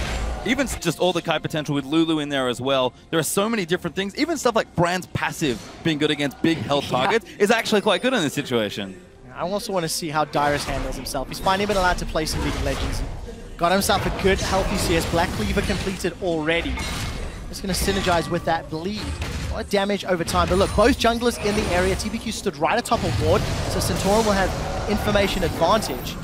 even just all the Kai potential with Lulu in there as well. There are so many different things. Even stuff like Brand's passive being good against big health targets is actually quite good in this situation. I also want to see how Dyrus handles himself. He's finally been allowed to play some League of Legends. Got himself a good, healthy CS. Black Cleaver completed already. Just going to synergize with that bleed. A lot of damage over time. But look, both junglers in the area. TBQ stood right atop a ward, so Santorin will have information advantage.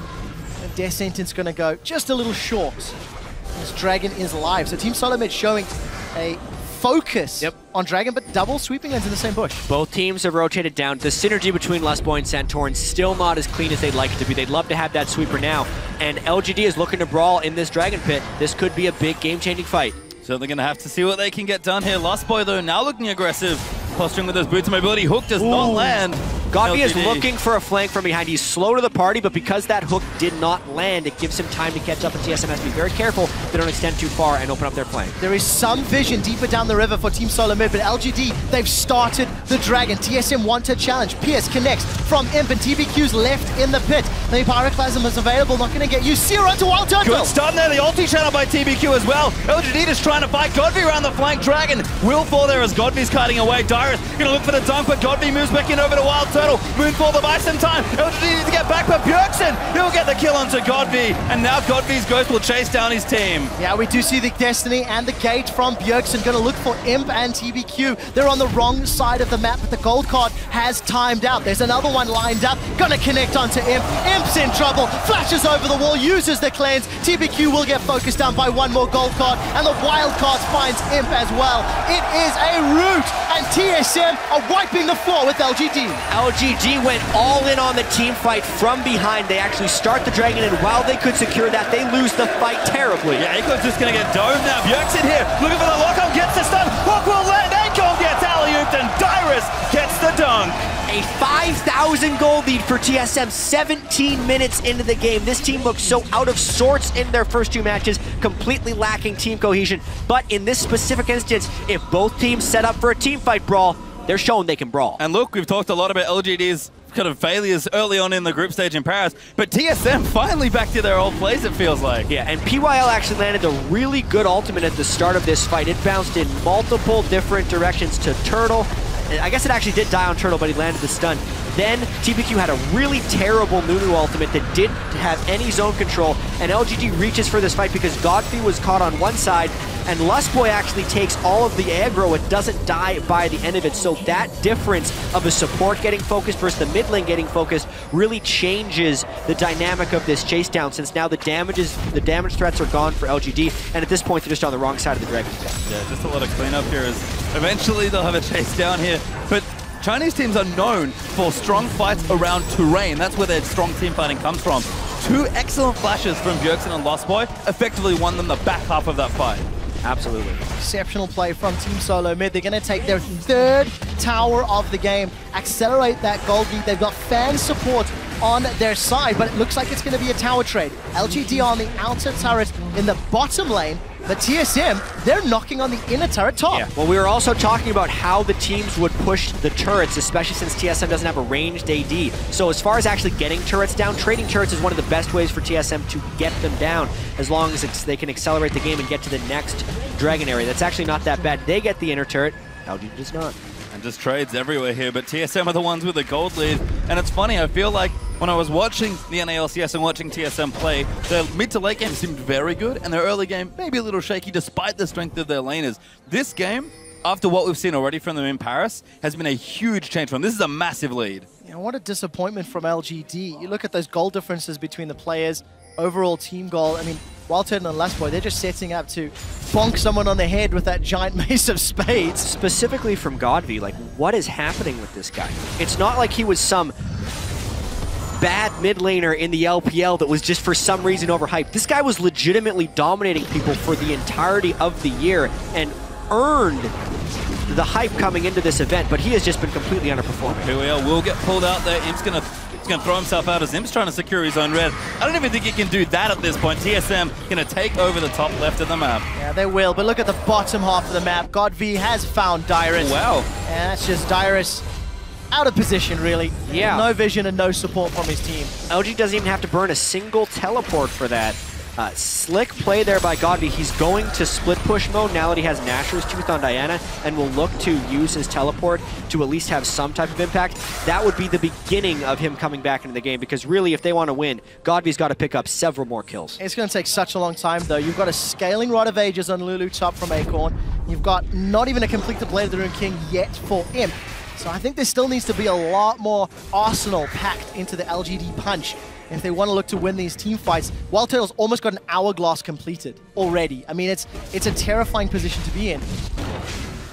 And Death Sentence going to go just a little short. This Dragon is live. So Team SoloMid showing a focus on Dragon, but double sweeping lanes in the same bush. Both teams have rotated down. The synergy between Lustboy and Santorin still not as clean as they'd like it to be. They'd love to have that sweeper now. And LGD is looking to brawl in this Dragon Pit. This could be a big game-changing fight. Certainly going to have to see what they can get done here. Lustboy, though, now looking aggressive. Posturing with those boots of mobility. Hook does not land. GODV is looking for a flank from behind. He's slow to the party, but because that hook did not land, it gives him time to catch up, and TSM has to be very careful they don't extend too far and open up their flank. There is some vision deeper down the river for Team SoloMid, but LGD, they've started the Dragon. TSM want to challenge. Pierce connects from Imp, and TBQ's left in the pit. The Pyroclasm is available, not going to get used. Zero to WildTurtle. Good stun there, the ulti channel by TBQ as well. LGD just trying to fight GODV around the flank. Dragon will fall there as GODV's kiting away. Dyrus going to look for the dunk, but GODV moves back in over to WildTurtle. Moonfall to buy some time. LGD needs to get back, but Bjergsen, he'll get the kill onto GODV, and now GODV's Ghost will chase down his team. Yeah, we do see the Destiny and the Gate from Bjergsen. Going to look for Imp and TBQ. They're on the wrong side of the map, but the gold card has timed out. There's another one lined up. Going to connect onto Imp. Imp's in trouble. Flashes over the wall, uses the cleanse. TBQ will get focused down by one more gold card, and the wild card finds Imp as well. It is a rout, and TSM are wiping the floor with LGD. LGD went all in on the team fight from behind. They actually start the Dragon, and while they could secure that, they lose the fight terribly. Yeah, Acorn's just going to get domed now. Bjergsen here, looking for the lock-on, gets the stun. Hook will land. Acorn gets alley-ooped, and Dyrus gets the dunk. A 5,000 gold lead for TSM 17 minutes into the game. This team looks so out of sorts in their first 2 matches, completely lacking team cohesion. But in this specific instance, if both teams set up for a team fight brawl, they're showing they can brawl. And look, we've talked a lot about LGD's kind of failures early on in the group stage in Paris, but TSM finally back to their old place, it feels like. Yeah, and PYL actually landed a really good ultimate at the start of this fight. It bounced in multiple different directions to Turtle. I guess it actually did die on Turtle, but he landed the stun. Then TBQ had a really terrible Nunu ultimate that didn't have any zone control, and LGD reaches for this fight because GODV was caught on one side, and Lustboy actually takes all of the aggro. It doesn't die by the end of it, so that difference of a support getting focused versus the mid lane getting focused really changes the dynamic of this chase down, since now the damage threats are gone for LGD, and at this point they're just on the wrong side of the Dragon Stack. Yeah, just a lot of cleanup here as eventually they'll have a chase down here, but Chinese teams are known for strong fights around terrain. That's where their strong team fighting comes from. Two excellent flashes from Bjergsen and Lustboy effectively won them the back half of that fight. Absolutely. Exceptional play from Team SoloMid. They're going to take their third tower of the game, accelerate that gold lead. They've got fan support on their side, but it looks like it's going to be a tower trade. LGD on the outer turret in the bottom lane, but TSM, they're knocking on the inner turret top. Yeah. Well, we were also talking about how the teams would push the turrets, especially since TSM doesn't have a ranged AD. So as far as actually getting turrets down, trading turrets is one of the best ways for TSM to get them down, as long as they can accelerate the game and get to the next Dragon area. That's actually not that bad. They get the inner turret, LGD does not. And just trades everywhere here, but TSM are the ones with the gold lead. And it's funny, I feel like when I was watching the NALCS and watching TSM play, their mid to late game seemed very good, and their early game maybe a little shaky despite the strength of their laners. This game, after what we've seen already from them in Paris, has been a huge change for them. This is a massive lead. You know, what a disappointment from LGD. You look at those goal differences between the players, overall team goal. I mean, WildTurtle and Lustboy, they're just setting up to bonk someone on the head with that giant mace of spades. Specifically from GODV, like, what is happening with this guy? It's not like he was some bad mid laner in the LPL that was just for some reason overhyped. This guy was legitimately dominating people for the entirety of the year and earned the hype coming into this event, but he has just been completely underperforming. PYL will get pulled out there. Imp's gonna throw himself out as Imp's trying to secure his own red. I don't even think he can do that at this point. TSM gonna take over the top left of the map. Yeah, they will, but look at the bottom half of the map. GODV has found Dyrus. Wow. And that's just Dyrus out of position, really. Yeah. No vision and no support from his team. LG doesn't even have to burn a single teleport for that. Slick play there by GODV. He's going to split push mode now that he has Nashor's Tooth on Diana, and will look to use his teleport to at least have some type of impact. That would be the beginning of him coming back into the game, because really, if they want to win, GODV's got to pick up several more kills. It's going to take such a long time, though. You've got a scaling Rod of Ages on Lulu top from Acorn. You've got not even a completed Blade of the Rune King yet for Imp. So I think there still needs to be a lot more arsenal packed into the LGD punch if they want to look to win these team fights. WildTurtle's almost got an hourglass completed already. I mean, it's a terrifying position to be in,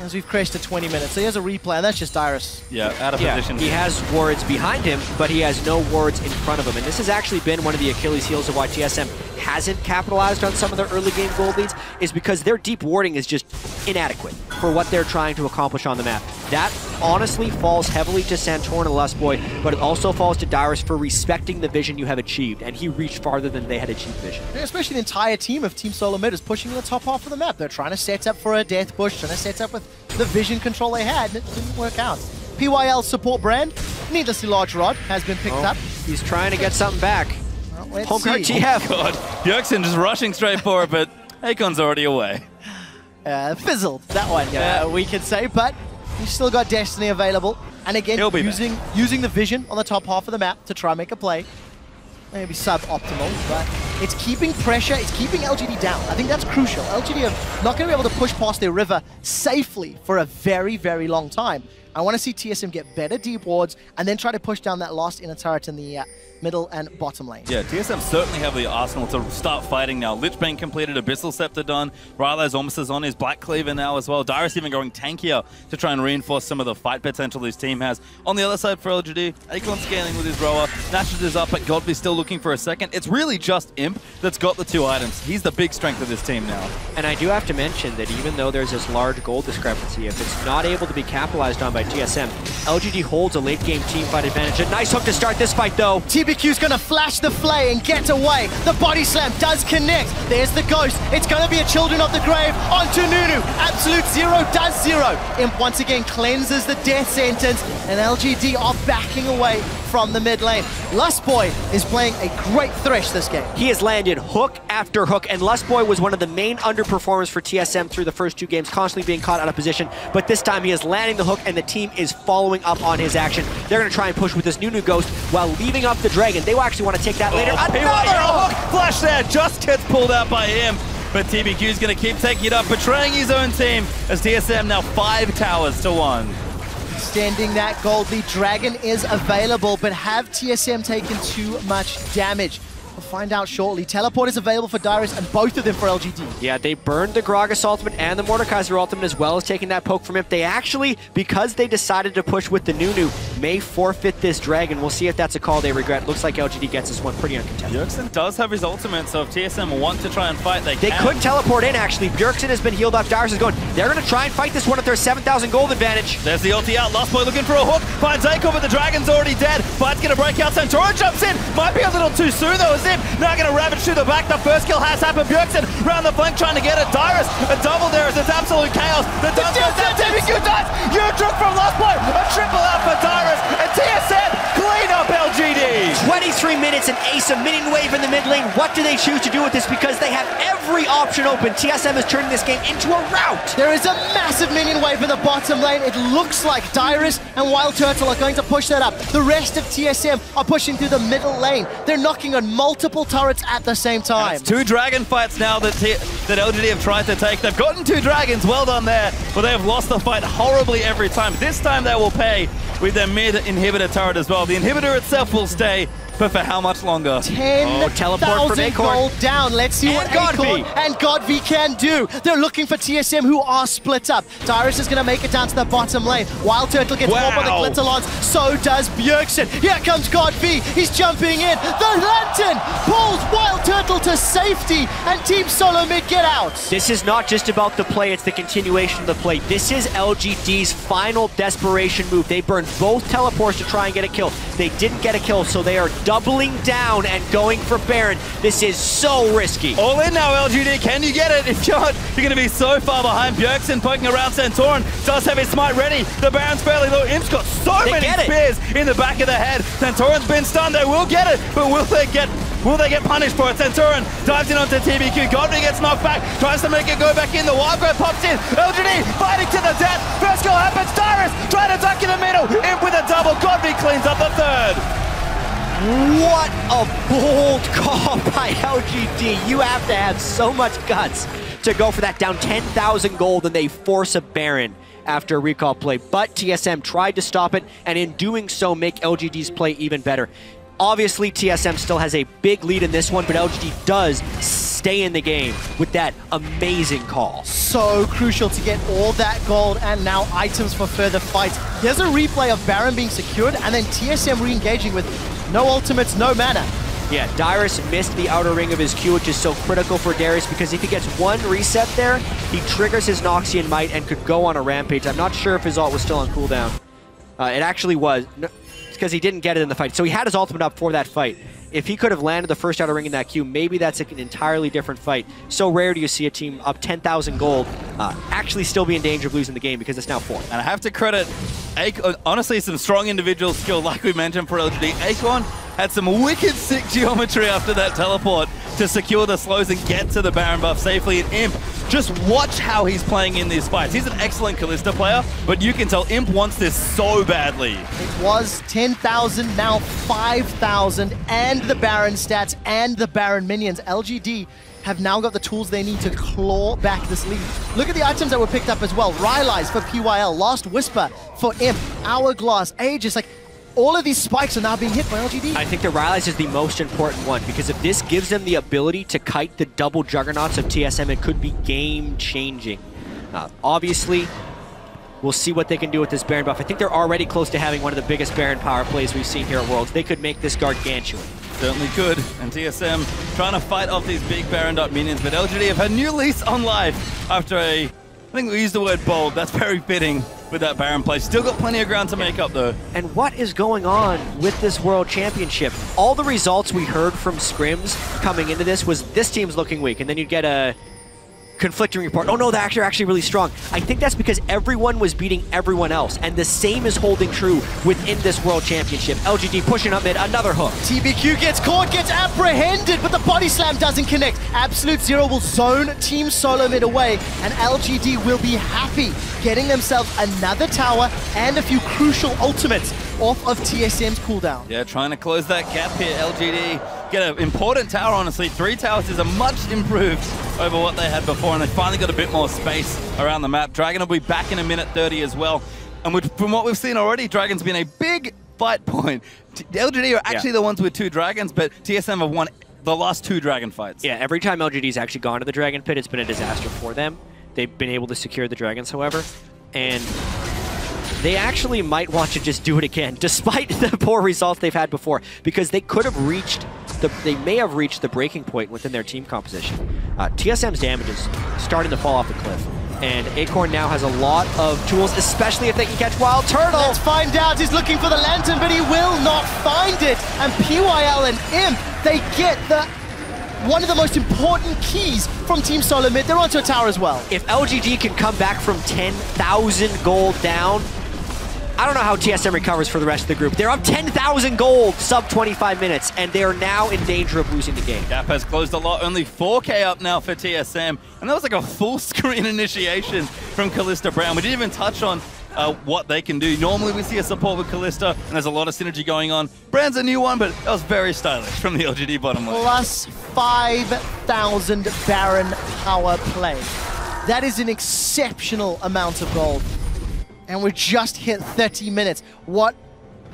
as we've crashed to 20 minutes. So he has a replay, and that's just Dyrus. Yeah, out of position. He has wards behind him, but he has no wards in front of him. And this has actually been one of the Achilles heels of why TSM hasn't capitalized on some of their early game gold leads, is because their deep warding is just inadequate for what they're trying to accomplish on the map. That honestly falls heavily to Santorin and Lustboy, but it also falls to Dyrus for respecting the vision you have achieved, and he reached farther than they had achieved vision. Yeah, especially the entire team of Team SoloMid is pushing the top half of the map. They're trying to set up for a death push, trying to set up with the vision control they had, and it didn't work out. PYL support brand, needlessly large rod, has been picked up. He's trying to get something back. Well, let's Homeguard see. GF. Oh God, Bjergsen just rushing straight for it, but Acorn's already away. Fizzled, that one, we could say, but he's still got Destiny available. And again, using the vision on the top half of the map to try and make a play. Maybe suboptimal, but it's keeping pressure, it's keeping LGD down. I think that's crucial. LGD are not going to be able to push past their river safely for a very, very long time. I want to see TSM get better deep wards and then try to push down that last inner turret in the middle and bottom lane. Yeah, TSM certainly have the arsenal to start fighting now. Lich Bane completed, Abyssal Scepter done, Rylo's almost on his Black Cleaver now as well. Dyrus even going tankier to try and reinforce some of the fight potential his team has. On the other side for LGD, Acorn scaling with his rower, Nashor's is up, but GODV still looking for a second. It's really just Imp that's got the two items. He's the big strength of this team now. And I do have to mention that even though there's this large goal discrepancy, if it's not able to be capitalized on by TSM, LGD holds a late game team fight advantage. A nice hook to start this fight though. TBQ's gonna flash the flay and get away. The body slam does connect. There's the ghost. It's gonna be a Children of the Grave onto Nunu. Absolute zero does zero. Imp once again cleanses the death sentence, and LGD are backing away from the mid lane. Lustboy is playing a great Thresh this game. He has landed hook after hook, and Lustboy was one of the main underperformers for TSM through the first 2 games, constantly being caught out of position, but this time he is landing the hook, and the team is following up on his action. They're going to try and push with this new Ghost while leaving up the Dragon. They will actually want to take that later. Another hook flash there, just gets pulled out by him. But TBQ is going to keep taking it up, betraying his own team as TSM now 5 towers to 1. Extending that gold lead. Dragon is available, but have TSM taken too much damage? We'll find out shortly. Teleport is available for Dyrus and both of them for LGD. Yeah, they burned the Gragas ultimate and the Mordekaiser ultimate as well as taking that poke from him. They actually, because they decided to push with the Nunu, may forfeit this Dragon. We'll see if that's a call they regret. Looks like LGD gets this one pretty uncontested. Bjergsen does have his ultimate, so if TSM want to try and fight, they can. They could teleport in, actually. Bjergsen has been healed up. Dyrus is going. They're going to try and fight this one at their 7,000 gold advantage. There's the ulti out. Lustboy looking for a hook. Finds Acorn, but the Dragon's already dead. Fight's going to break out. Santorin jumps in. Might be a little too soon, though, as if now going to ravage through the back. The first kill has happened. Bjergsen round the flank trying to get it. Dyrus, a double there as it's absolute chaos. The dance goes down. TBQ dies. You took from Lustboy. A triple out for Dyrus. And TSM clean up LGD. 23 minutes and Ace, a minion wave in the mid lane. What do they choose to do with this? Because they have every option open. TSM is turning this game into a rout. There is a massive minion wave in the bottom lane. It looks like Dyrus and WildTurtle are going to push that up. The rest of TSM are pushing through the middle lane. They're knocking on multiple turrets at the same time. It's 2 dragon fights now that LGD have tried to take. They've gotten 2 dragons, well done there, but they have lost the fight horribly every time. This time they will pay with their mid inhibitor turret as well. The inhibitor itself will stay, but for how much longer? 10,000 gold down. Let's see what Acorn and GODV can do. They're looking for TSM, who are split up. Dyrus is going to make it down to the bottom lane. WildTurtle gets caught by the Glitterlons. So does Bjergsen. Here comes GODV. He's jumping in. The Lantern pulls WildTurtle to safety, and Team SoloMid get out. This is not just about the play, it's the continuation of the play. This is LGD's final desperation move. They burned both teleports to try and get a kill. They didn't get a kill, so they are doubling down and going for Baron. This is so risky. All in now, LGD. Can you get it? If not, you're going to be so far behind. Bjergsen poking around. Santorin does have his smite ready. The Baron's fairly low. Imp's got so many spears in the back of the head. Santorin's been stunned. They will get it, but will they get punished for it? Santorin dives in onto TBQ. GODV gets knocked back. Tries to make it go back in. The Wild Growth pops in. LGD fighting to the death. First goal happens. Dyrus trying to duck in the middle. Imp with a double. GODV cleans up the third. What a bold call by LGD. You have to have so much guts to go for that. Down 10,000 gold, and they force a Baron after a recall play. But TSM tried to stop it, and in doing so, make LGD's play even better. Obviously, TSM still has a big lead in this one, but LGD does stay in the game with that amazing call. So crucial to get all that gold and now items for further fights. Here's a replay of Baron being secured and then TSM re-engaging with no ultimates, no mana. Yeah, Dyrus missed the outer ring of his Q, which is so critical for Darius, because if he gets one reset there, he triggers his Noxian Might and could go on a rampage. I'm not sure if his ult was still on cooldown. It actually was. No, because he didn't get it in the fight. So he had his ultimate up for that fight. If he could have landed the first outer ring in that queue, maybe that's an entirely different fight. So rare do you see a team up 10,000 gold actually still be in danger of losing the game, because it's now 4. And I have to credit, honestly, some strong individual skill, like we mentioned for LGD. Acorn had some wicked sick geometry after that teleport to secure the slows and get to the Baron buff safely. And Imp, just watch how he's playing in these fights. He's an excellent Kalista player, but you can tell Imp wants this so badly. It was 10,000, now 5,000, and the Baron stats and the Baron minions. LGD have now got the tools they need to claw back this lead. Look at the items that were picked up as well. Rylai's for PYL, Last Whisper for Imp, Hourglass, Aegis, like all of these spikes are now being hit by LGD. I think the Rylai's is the most important one, because if this gives them the ability to kite the double juggernauts of TSM, it could be game-changing. Obviously, we'll see what they can do with this Baron buff. I think they're already close to having one of the biggest Baron power plays we've seen here at Worlds. They could make this gargantuan. Certainly could. And TSM trying to fight off these big Baron minions, but LGD have had a new lease on life after I think we used the word bold. That's very fitting with that Baron play. Still got plenty of ground to make up, though. And what is going on with this World Championship? All the results we heard from scrims coming into this was this team's looking weak, and then you'd get a conflicting report. Oh no, they're actually really strong. I think that's because everyone was beating everyone else, and the same is holding true within this World Championship. LGD pushing up mid, another hook. TBQ gets caught, gets apprehended, but the body slam doesn't connect. Absolute Zero will zone Team SoloMid away, and LGD will be happy getting themselves another tower and a few crucial ultimates off of TSM's cooldown. Yeah, trying to close that gap here. LGD get an important tower, honestly. 3 towers is a much improved over what they had before, and they finally got a bit more space around the map. Dragon will be back in a minute 30 as well. And from what we've seen already, Dragon's been a big fight point. LGD are actually the ones with 2 Dragons, but TSM have won the last 2 Dragon fights. Yeah, every time LGD's actually gone to the Dragon Pit, it's been a disaster for them. They've been able to secure the Dragons, however, and they actually might want to just do it again, despite the poor results they've had before, because they could have reached they may have reached the breaking point within their team composition. TSM's damage is starting to fall off the cliff, and Acorn now has a lot of tools, especially if they can catch WildTurtle. Let's find out. He's looking for the lantern, but he will not find it. And PYL and Imp, they get one of the most important keys from Team SoloMid. They're onto a tower as well. If LGD can come back from 10,000 gold down, I don't know how TSM recovers for the rest of the group. They're up 10,000 gold, sub 25 minutes, and they are now in danger of losing the game. Gap has closed a lot, only 4K up now for TSM, and that was like a full screen initiation from Kalista Brown. We didn't even touch on what they can do. Normally we see a support with Kalista, and there's a lot of synergy going on. Brand's a new one, but that was very stylish from the LGD bottom lane. Plus 5,000 Baron power play. That is an exceptional amount of gold. And we just hit 30 minutes. What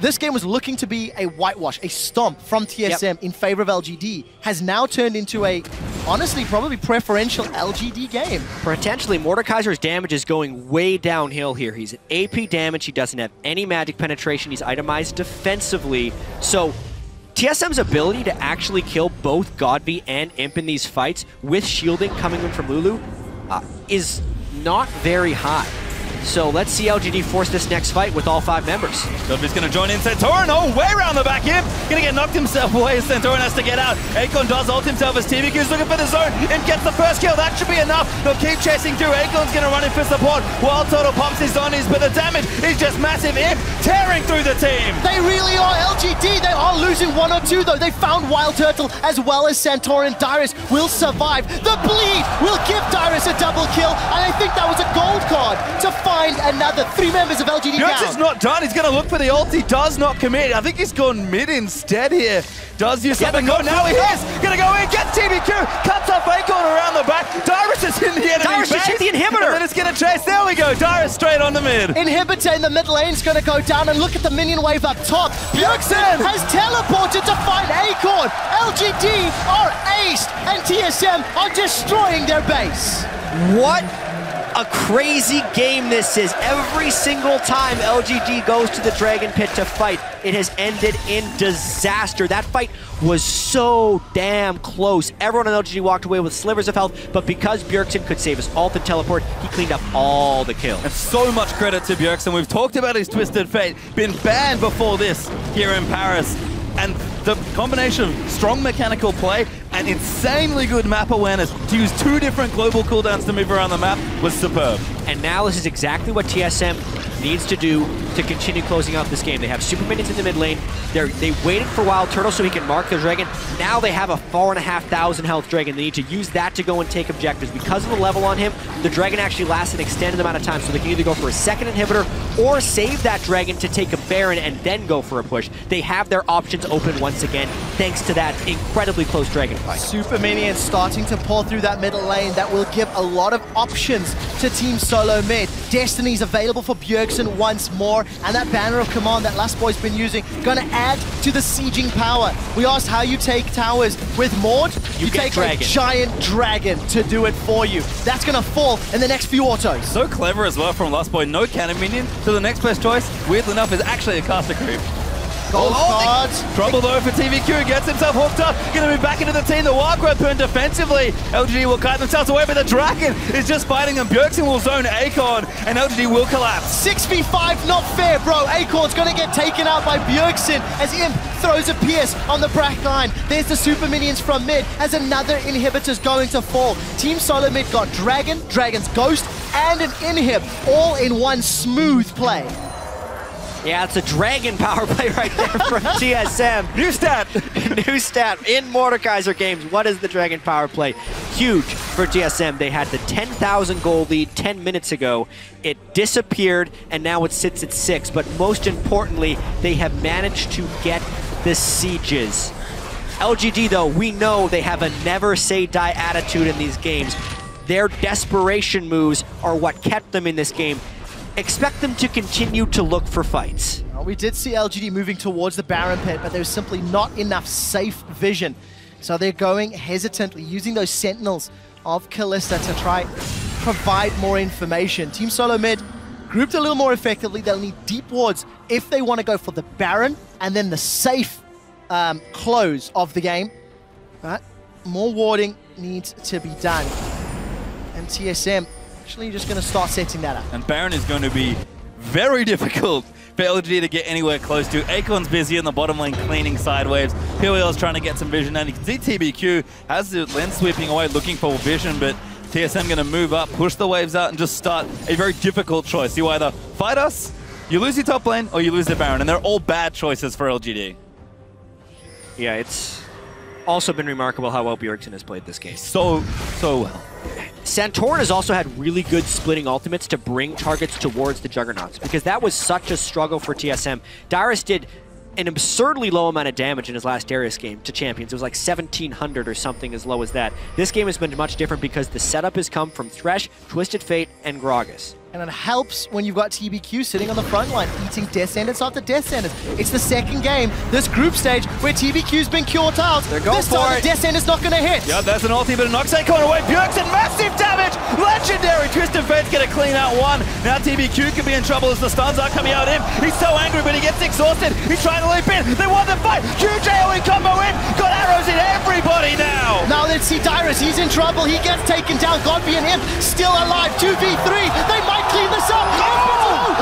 this game was looking to be a whitewash, a stomp from TSM in favor of LGD, has now turned into a, honestly, probably preferential LGD game. Potentially, Mordekaiser's damage is going way downhill here. He's at AP damage, he doesn't have any magic penetration, he's itemized defensively. So TSM's ability to actually kill both GODV and Imp in these fights with shielding coming in from Lulu is not very high. So let's see LGD force this next fight with all 5 members. GODV's going to join in Santorin. Oh, way around the back. Imp going to get knocked himself away as Santorin has to get out. Acorn does ult himself as TBQ's looking for the zone. Imp gets the first kill. That should be enough. They'll keep chasing through. Acorn's going to run in for support. WildTurtle pops his zombies, but the damage is just massive. Imp tearing through the team. They really are LGD. They are losing 1 or 2 though. They found WildTurtle as well as Santorin. Dyrus will survive. The bleed will give Dyrus a double kill, and I think that was a gold card to find another 3 members of LGD down. Bjergsen's not done. He's going to look for the ult. He does not commit. I think he's gone mid instead here. Does use something. No, now he is. Going to go in, gets TBQ, cuts off Acorn around the back. Dyrus is in the enemy Dyrus base. just hit the inhibitor. And then it's going to chase. There we go. Dyrus straight on the mid. Inhibitor in the mid lane is going to go down, and look at the minion wave up top. Bjergsen has teleported to find Acorn. LGD are aced, and TSM are destroying their base. What a crazy game this is. Every single time LGD goes to the Dragon Pit to fight, it has ended in disaster. That fight was so damn close. Everyone on LGD walked away with slivers of health, but because Bjergsen could save his ult and teleport, he cleaned up all the kills. And so much credit to Bjergsen. We've talked about his Twisted Fate, been banned before this here in Paris. And the combination of strong mechanical play and insanely good map awareness to use 2 different global cooldowns to move around the map was superb. And now this is exactly what TSM needs to do to continue closing out this game. They have super minions in the mid lane. They waited for WildTurtle so he can mark the Dragon. Now they have a 4,500 health Dragon. They need to use that to go and take objectives. Because of the level on him, the Dragon actually lasts an extended amount of time, so they can either go for a second inhibitor or save that Dragon to take a Baron and then go for a push. They have their options open once again, thanks to that incredibly close Dragon fight. Super minions starting to pour through that middle lane. That will give a lot of options to Team SoloMid. Destiny's available for Bjergsen once more, and that banner of command that Lustboy's been using gonna add to the sieging power. We asked how you take towers. With Maud, you take dragon. a giant dragon to do it for you. That's gonna fall in the next few autos. So clever as well from Lustboy. No cannon minion, so the next best choice, weirdly enough, is actually a caster creep. Gold cards. Trouble though for TVQ, gets himself hooked up, gonna move back into the team. The wild growth turn defensively. LGD will kite themselves away, but the Dragon is just fighting them. Bjergsen will zone Acorn, and LGD will collapse. 6v5, not fair, bro. Acorn's gonna get taken out by Bjergsen as Imp throws a pierce on the back line. There's the super minions from mid as another inhibitor's going to fall. Team SoloMid got Dragon, Dragon's Ghost, and an inhib all in one smooth play. Yeah, it's a Dragon power play right there from TSM. New stat. New stat in Mordekaiser games. What is the Dragon power play? Huge for TSM. They had the 10,000 gold lead 10 minutes ago. It disappeared, and now it sits at 6. But most importantly, they have managed to get the sieges. LGD, though, we know they have a never-say-die attitude in these games. Their desperation moves are what kept them in this game. Expect them to continue to look for fights. Well, we did see LGD moving towards the Baron pit, but there was simply not enough safe vision. So they're going hesitantly, using those sentinels of Kalista to try provide more information. Team SoloMid grouped a little more effectively. They'll need deep wards if they want to go for the Baron and then the safe close of the game. But more warding needs to be done. And TSM actually just going to start setting that up. And Baron is going to be very difficult for LGD to get anywhere close to. Acorn's busy in the bottom lane cleaning side waves. Pyl trying to get some vision, and you can see TBQ has the lens sweeping away looking for vision, but TSM going to move up, push the waves out, and just start a very difficult choice. You either fight us, you lose your top lane, or you lose the Baron, and they're all bad choices for LGD. Yeah, it's also been remarkable how well Bjergsen has played this game. So well. Santorin has also had really good splitting ultimates to bring targets towards the Juggernauts, because that was such a struggle for TSM. Dyrus did an absurdly low amount of damage in his last Darius game to champions. It was like 1,700 or something as low as that. This game has been much different because the setup has come from Thresh, Twisted Fate, and Gragas. And it helps when you've got TBQ sitting on the front line, eating Death Sentence after Death Sentence. It's the second game, this group stage, where TBQ's been cured out. They're going this for time it. The Death Sentence not going to hit. Yeah, that's an ulti, but it knocks Acorn away. Bjergsen, massive damage! Legendary! Twisted Fate's going to clean out one. Now TBQ could be in trouble as the stuns are coming out at him. He's so angry, but he gets exhausted. He's trying to leap in. They won the fight. Huge AoE combo in. Got arrows in everybody now. Now let's see Dyrus. He's in trouble. He gets taken down. GODV and him still alive. 2v3. They might clean this up.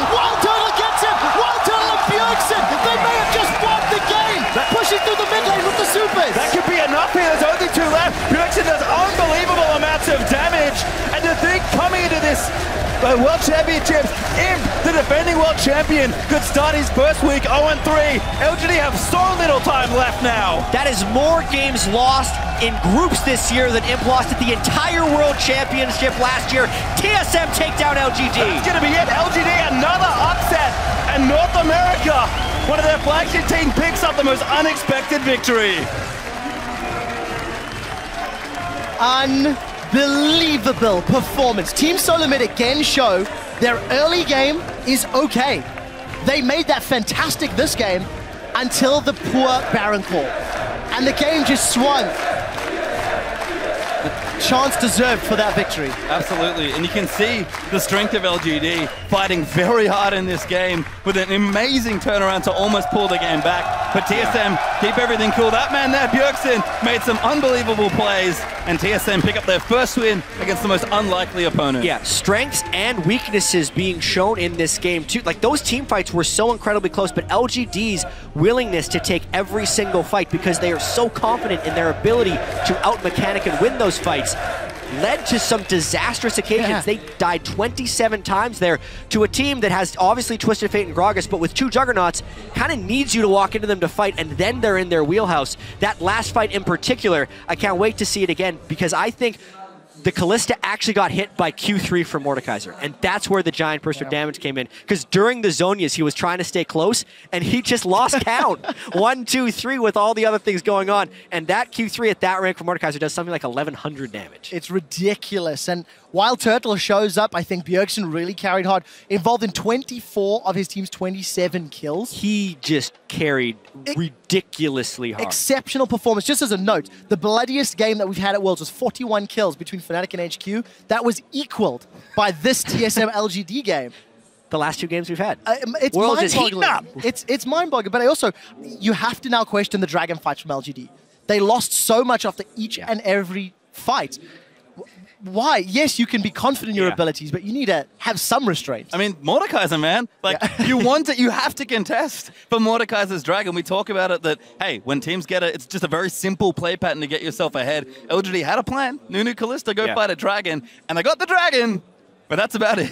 WildTurtle gets him! WildTurtle and Bjergsen! They may have just won the game! Pushing through the mid lane with the supers! That could be enough here. There's only 2 left. Bjergsen does unbelievable amounts of damage. And to think coming into this World Championships, Imp, the defending world champion, could start his first week 0-3. LGD have so little time left now. That is more games lost in groups this year than Imp lost at the entire World Championship last year. TSM take down LGD. That's going to be it. LGD, another upset. And North America, one of their flagship team, picks up the most unexpected victory. Unbelievable performance. Team SoloMid again show their early game is okay. They made that fantastic this game until the poor Baron call. And the game just swung. The chance deserved for that victory. Absolutely, and you can see the strength of LGD fighting very hard in this game with an amazing turnaround to almost pull the game back. But TSM keep everything cool. That man there, Bjergsen, made some unbelievable plays, and TSM pick up their first win against the most unlikely opponent. Yeah, strengths and weaknesses being shown in this game too. Like, those team fights were so incredibly close, but LGD's willingness to take every single fight because they are so confident in their ability to out-mechanic and win those fights led to some disastrous occasions. Yeah. They died 27 times there to a team that has obviously Twisted Fate and Gragas, but with 2 Juggernauts, kind of needs you to walk into them to fight, and then they're in their wheelhouse. That last fight in particular, I can't wait to see it again, because I think the Kalista actually got hit by Q3 from Mordekaiser, and that's where the giant burst of damage came in, because during the Zonias, he was trying to stay close, and he just lost count. 1, 2, 3 with all the other things going on, and that Q3 at that rank for Mordekaiser does something like 1,100 damage. It's ridiculous, and WildTurtle shows up. I think Bjergsen really carried hard, involved in 24 of his team's 27 kills. He just carried ridiculously hard. Exceptional performance. Just as a note, the bloodiest game that we've had at Worlds was 41 kills between Fnatic and HQ. That was equaled by this TSM LGD game. the last 2 games we've had. It's World is heating mind-boggling. up. It's mind-boggling, but you have to now question the Dragon fights from LGD. They lost so much after each and every fight. Why? Yes, you can be confident in your abilities, but you need to have some restraint. I mean, Mordekaiser, man. Like, you want it, you have to contest for Mordekaiser's Dragon. We talk about it that, hey, when teams get it, it's just a very simple play pattern to get yourself ahead. LGD had a plan. Nunu Kalista go fight a Dragon, and they got the Dragon, but that's about it.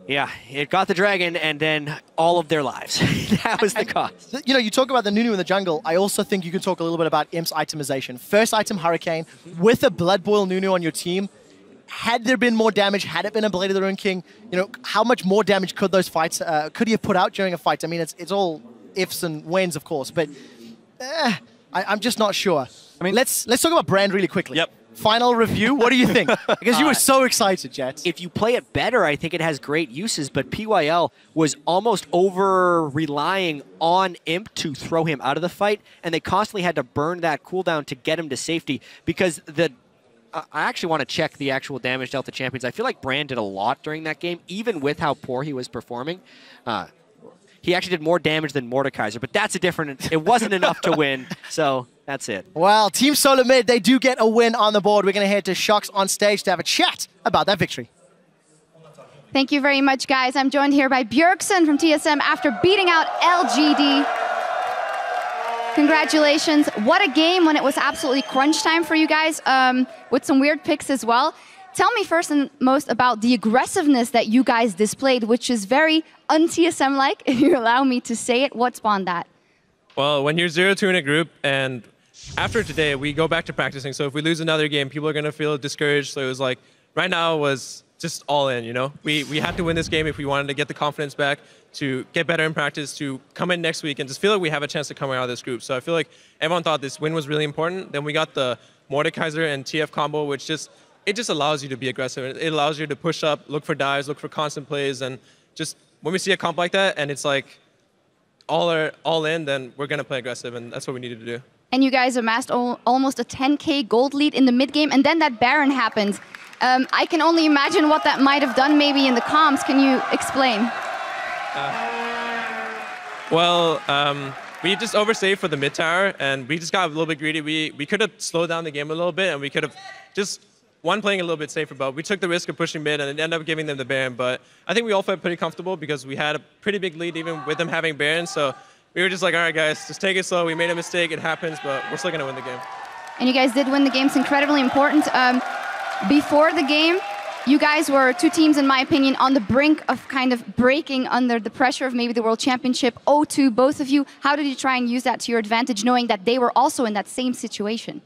Yeah, it got the Dragon and then all of their lives. That was the cost. You know, you talk about the Nunu in the jungle. I also think you can talk a little bit about Imp's itemization. First item, Hurricane, with a Blood Boil Nunu on your team. Had there been more damage, had it been a Blade of the Rune King, you know, how much more damage could those fights, could he have put out during a fight? I mean, it's all ifs and whens, of course, but I'm just not sure. I mean, let's talk about Brand really quickly. Yep. Final review, what do you think? Because you were so excited, Jets. If you play it better, I think it has great uses, but PYL was almost over-relying on Imp to throw him out of the fight, and they constantly had to burn that cooldown to get him to safety, because I actually want to check the actual damage dealt to champions. I feel like Brand did a lot during that game, even with how poor he was performing. He actually did more damage than Mordekaiser, but that's a different... It wasn't enough to win, so that's it. Well, Team SoloMid, they do get a win on the board. We're going to head to Shox on stage to have a chat about that victory. Thank you very much, guys. I'm joined here by Bjergsen from TSM after beating out LGD. Congratulations. What a game when it was absolutely crunch time for you guys, with some weird picks as well. Tell me first and most about the aggressiveness that you guys displayed, which is very un-TSM-like, if you allow me to say it. What spawned that? Well, when you're 0-2 in a group, and after today, we go back to practicing. So if we lose another game, people are going to feel discouraged. So it was like, right now was just all in, you know? We had to win this game if we wanted to get the confidence back, to get better in practice, to come in next week and just feel like we have a chance to come out of this group. So I feel like everyone thought this win was really important. Then we got the Mordekaiser and TF combo, which just allows you to be aggressive. It allows you to push up, look for dives, look for constant plays, and just when we see a comp like that and it's like all in, then we're going to play aggressive, and that's what we needed to do. And you guys amassed almost a 10K gold lead in the mid game, and then that Baron happened. I can only imagine what that might have done maybe in the comms. Can you explain? We just oversaved for the mid tower, and we just got a little bit greedy. We could have slowed down the game a little bit, and we could have just playing a little bit safer, but we took the risk of pushing mid and ended up giving them the Baron. But I think we all felt pretty comfortable because we had a pretty big lead even with them having Baron. So we were just like, all right, guys, just take it slow. We made a mistake. It happens, but we're still going to win the game. And you guys did win the game. It's incredibly important. Before the game, you guys were two teams, in my opinion, on the brink of kind of breaking under the pressure of maybe the World Championship. 0-2, both of you. How did you try and use that to your advantage, knowing that they were also in that same situation?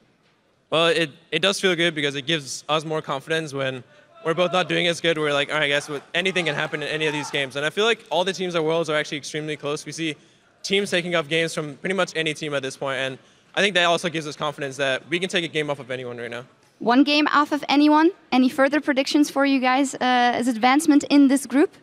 Well, it does feel good because it gives us more confidence when we're both not doing as good. We're like, all right, guys, anything can happen in any of these games. And I feel like all the teams at Worlds are actually extremely close. We see teams taking off games from pretty much any team at this point. And I think that also gives us confidence that we can take a game off of anyone right now. One game off of anyone? Any further predictions for you guys as advancement in this group?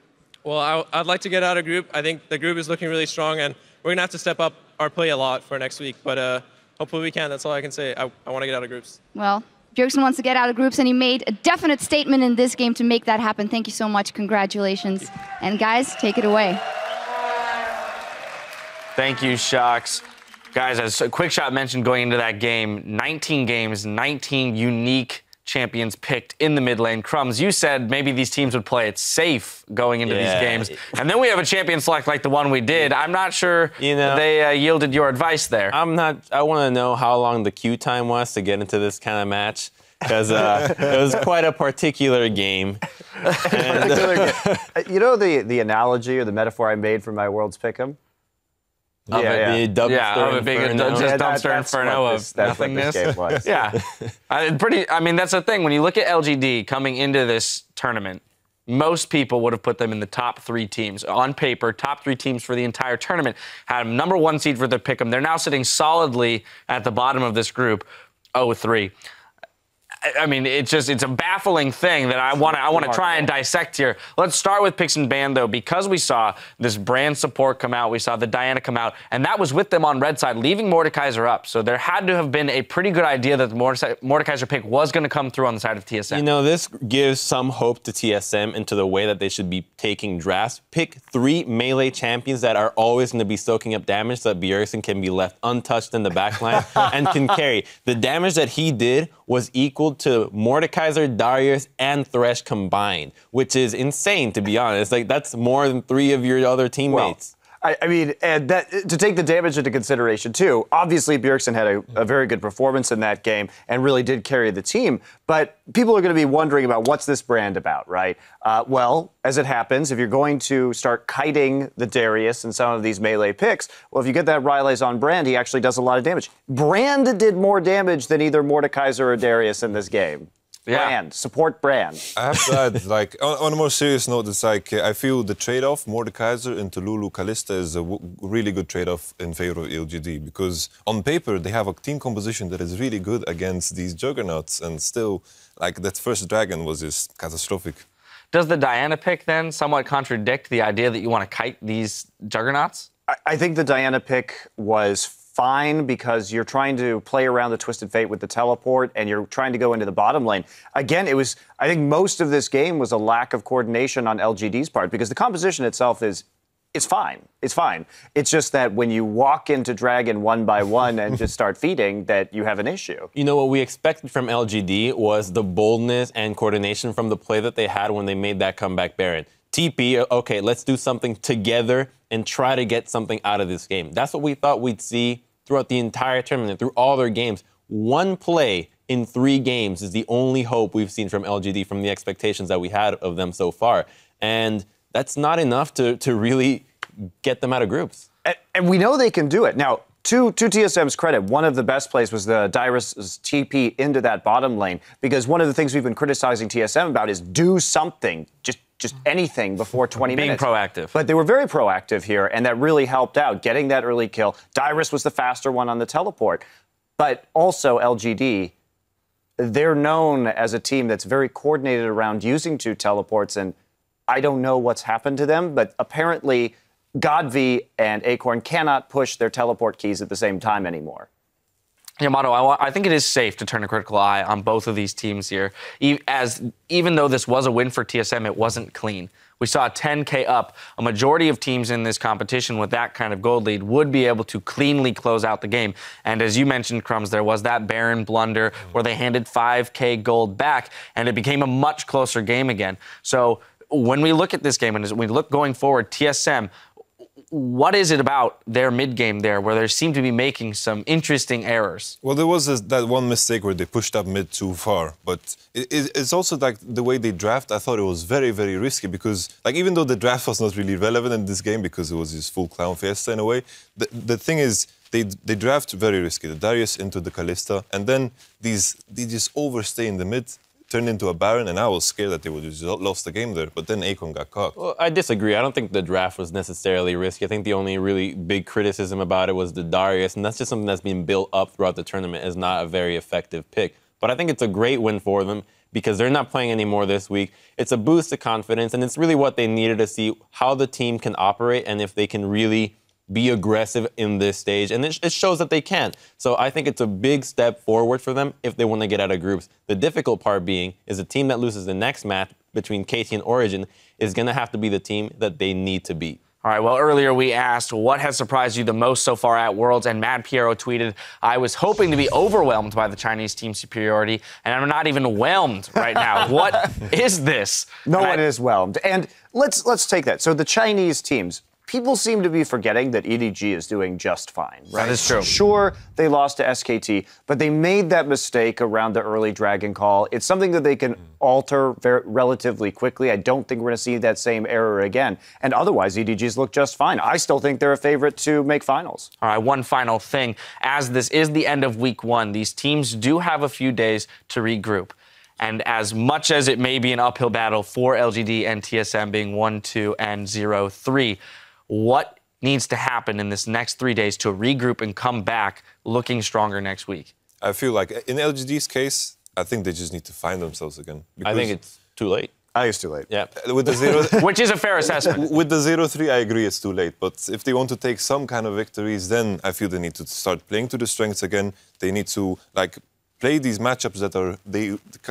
Well, I'd like to get out of group. I think the group is looking really strong, and we're going to have to step up our play a lot for next week. But hopefully we can. That's all I can say. I want to get out of groups. Well, Bjergsen wants to get out of groups, and he made a definite statement in this game to make that happen. Thank you so much. Congratulations. And guys, take it away. Thank you, Shox. Guys, as a quick shot mentioned going into that game, 19 games, 19 unique champions picked in the mid lane. Crumbs, you said maybe these teams would play it safe going into these games. And then we have a champion select like the one we did. I'm not sure they yielded your advice there. I want to know how long the queue time was to get into this kind of match, because it was quite a particular game. You know the analogy or the metaphor I made for my World's Pick'em? Of a big dumpster inferno of nothingness. I mean, that's the thing. When you look at LGD coming into this tournament, most people would have put them in the top 3 teams. On paper, top 3 teams for the entire tournament. Had a #1 seed for their pick'em. They're now sitting solidly at the bottom of this group, 0-3. I mean, it's a baffling thing that I want to try and dissect here. Let's start with Pix and Ban, though, because we saw this brand support come out. We saw the Diana come out, and that was with them on red side, leaving Mordekaiser up. So there had to have been a pretty good idea that the Mordekaiser pick was going to come through on the side of TSM. You know, this gives some hope to TSM into the way that they should be taking drafts. Pick 3 melee champions that are always going to be soaking up damage so that Bjergsen can be left untouched in the backline and can carry. The damage that he did was equal to Mordekaiser, Darius, and Thresh combined, which is insane, to be honest. Like, that's more than 3 of your other teammates. I mean, and that, to take the damage into consideration, too, obviously Bjergsen had a very good performance in that game and really did carry the team. But people are going to be wondering about what's this brand about, right? Well, as it happens, if you're going to start kiting the Darius and some of these melee picks, well, if you get that Riley's on Brand, he actually does a lot of damage. Brand did more damage than either Mordekaiser or Darius in this game. Brand, support Brand. I have to add, like, on a more serious note, it's like, I feel the trade-off, Mordekaiser into Lulu Kalista, is a really good trade-off in favor of LGD, because on paper, they have a team composition that is really good against these juggernauts, and still, like, that first dragon was just catastrophic. Does the Diana pick, then, somewhat contradict the idea that you want to kite these juggernauts? I think the Diana pick was fine because you're trying to play around the Twisted Fate with the teleport and you're trying to go into the bottom lane. Again, I think most of this game was a lack of coordination on LGD's part because the composition itself it's fine. It's fine. It's just that when you walk into Dragon one by one and just start feeding, that you have an issue. You know, what we expected from LGD was the boldness and coordination from the play that they had when they made that comeback Baron. TP, okay, let's do something together and try to get something out of this game. That's what we thought we'd see throughout the entire tournament, through all their games. One play in 3 games is the only hope we've seen from LGD from the expectations that we had of them so far. And that's not enough to really get them out of groups. And we know they can do it. Now, to TSM's credit, one of the best plays was the Dyrus' TP into that bottom lane, because one of the things we've been criticizing TSM about is do something, just anything before 20 minutes. Being proactive. But they were very proactive here, and that really helped out, getting that early kill. Dyrus was the faster one on the teleport. But also LGD, they're known as a team that's very coordinated around using 2 teleports, and I don't know what's happened to them, but apparently GODV and Acorn cannot push their teleport keys at the same time anymore. Yamato, I think it is safe to turn a critical eye on both of these teams here. Even though this was a win for TSM, it wasn't clean. We saw a 10K up. A majority of teams in this competition with that kind of gold lead would be able to cleanly close out the game. And as you mentioned, Crumbs, there was that Baron blunder where they handed 5K gold back, and it became a much closer game again. So when we look at this game, and as we look going forward, TSM, what is it about their mid-game there where they seem to be making some interesting errors? Well, there was that one mistake where they pushed up mid too far, but it's also like the way they draft. I thought it was very, very risky because, like, even though the draft was not really relevant in this game because it was this full clown fiesta in a way, the thing is they draft very risky. The Darius into the Kalista, and then they just overstay in the mid, turned into a Baron, and I was scared that they would have lost the game there, but then Acorn got caught. Well, I disagree. I don't think the draft was necessarily risky. I think the only really big criticism about it was the Darius, and that's just something that's been built up throughout the tournament as not a very effective pick. But I think it's a great win for them because they're not playing anymore this week. It's a boost to confidence, and it's really what they needed to see how the team can operate and if they can really be aggressive in this stage, and it shows that they can. So I think it's a big step forward for them if they want to get out of groups. The difficult part being is the team that loses the next match between KT and Origin is going to have to be the team that they need to beat. All right, well, earlier we asked what has surprised you the most so far at Worlds, and Mad Piero tweeted, I was hoping to be overwhelmed by the Chinese team superiority, and I'm not even whelmed right now. What is this? No one is whelmed. And let's take that. So the Chinese teams, people seem to be forgetting that EDG is doing just fine, right? That is true. Sure, they lost to SKT, but they made that mistake around the early Dragon Call. It's something that they can alter relatively quickly. I don't think we're going to see that same error again. And otherwise, EDGs look just fine. I still think they're a favorite to make finals. All right, one final thing. As this is the end of week 1, these teams do have a few days to regroup. And as much as it may be an uphill battle for LGD and TSM being 1-2 and 0-3, what needs to happen in this next 3 days to regroup and come back looking stronger next week? I feel like in LGD's case, I think they just need to find themselves again. I think it's too late. I think it's too late. Yeah. With the 0, Which is a fair assessment. With the 0-3, I agree it's too late. But if they want to take some kind of victories, then I feel they need to start playing to the strengths again. They need to play these matchups that are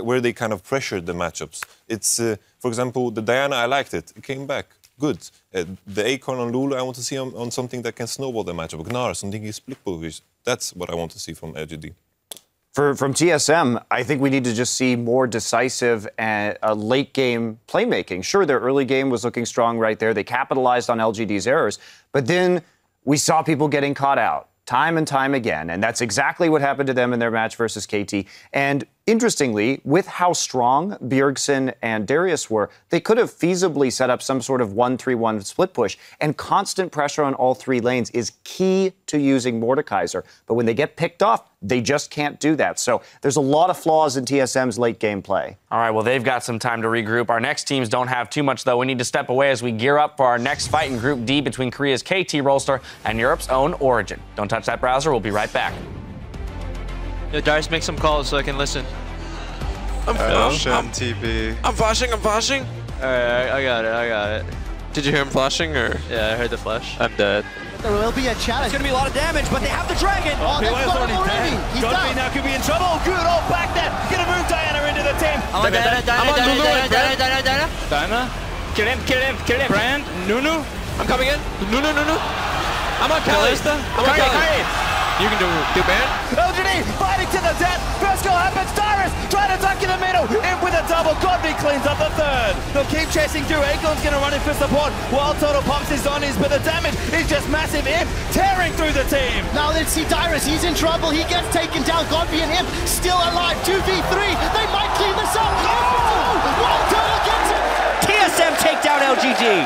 where they kind of pressured the matchups. It's for example, the Diana, I liked it. It came back. Good. The Acorn on Lulu, I want to see on something that can snowball the matchup. Gnar, something he's split push. That's what I want to see from LGD. From TSM, I think we need to just see more decisive and late game playmaking. Sure, their early game was looking strong right there. They capitalized on LGD's errors, but then we saw people getting caught out time and time again, and that's exactly what happened to them in their match versus KT. And interestingly, with how strong Bjergsen and Dyrus were, they could have feasibly set up some sort of 1-3-1 split push. And constant pressure on all 3 lanes is key to using Mordekaiser. But when they get picked off, they just can't do that. So there's a lot of flaws in TSM's late game play. All right, well, they've got some time to regroup. Our next teams don't have too much, though. We need to step away as we gear up for our next fight in Group D between Korea's KT Rolster and Europe's own Origin. Don't touch that browser. We'll be right back. Yo, Dyrus, make some calls so I can listen. I'm TB. I'm flashing. Alright, I got it. Did you hear him flashing, or? Yeah, I heard the flash. I'm dead. There will be a challenge. It's going to be a lot of damage, but they have the dragon. Oh, they've got him already. He's down. now could be in trouble. Good old back there. Gonna move Diana into the team. I'm on Diana. Kill him. Brand, Nunu. I'm coming in. No. I'm on Kalista. I'm on Kalista. You can do ban. LGD fighting to the death. First goal happens. Dyrus trying to duck in the middle. In with a double. GODV cleans up the third. They'll keep chasing through. Acorn's going to run in for support. WildTurtle pops his zonies, but the damage is just massive. Imp tearing through the team. Now let's see Dyrus. He's in trouble. He gets taken down. GODV and Imp still alive. 2v3. They might clean this up. Oh, WildTurtle gets it. TSM take down LGD.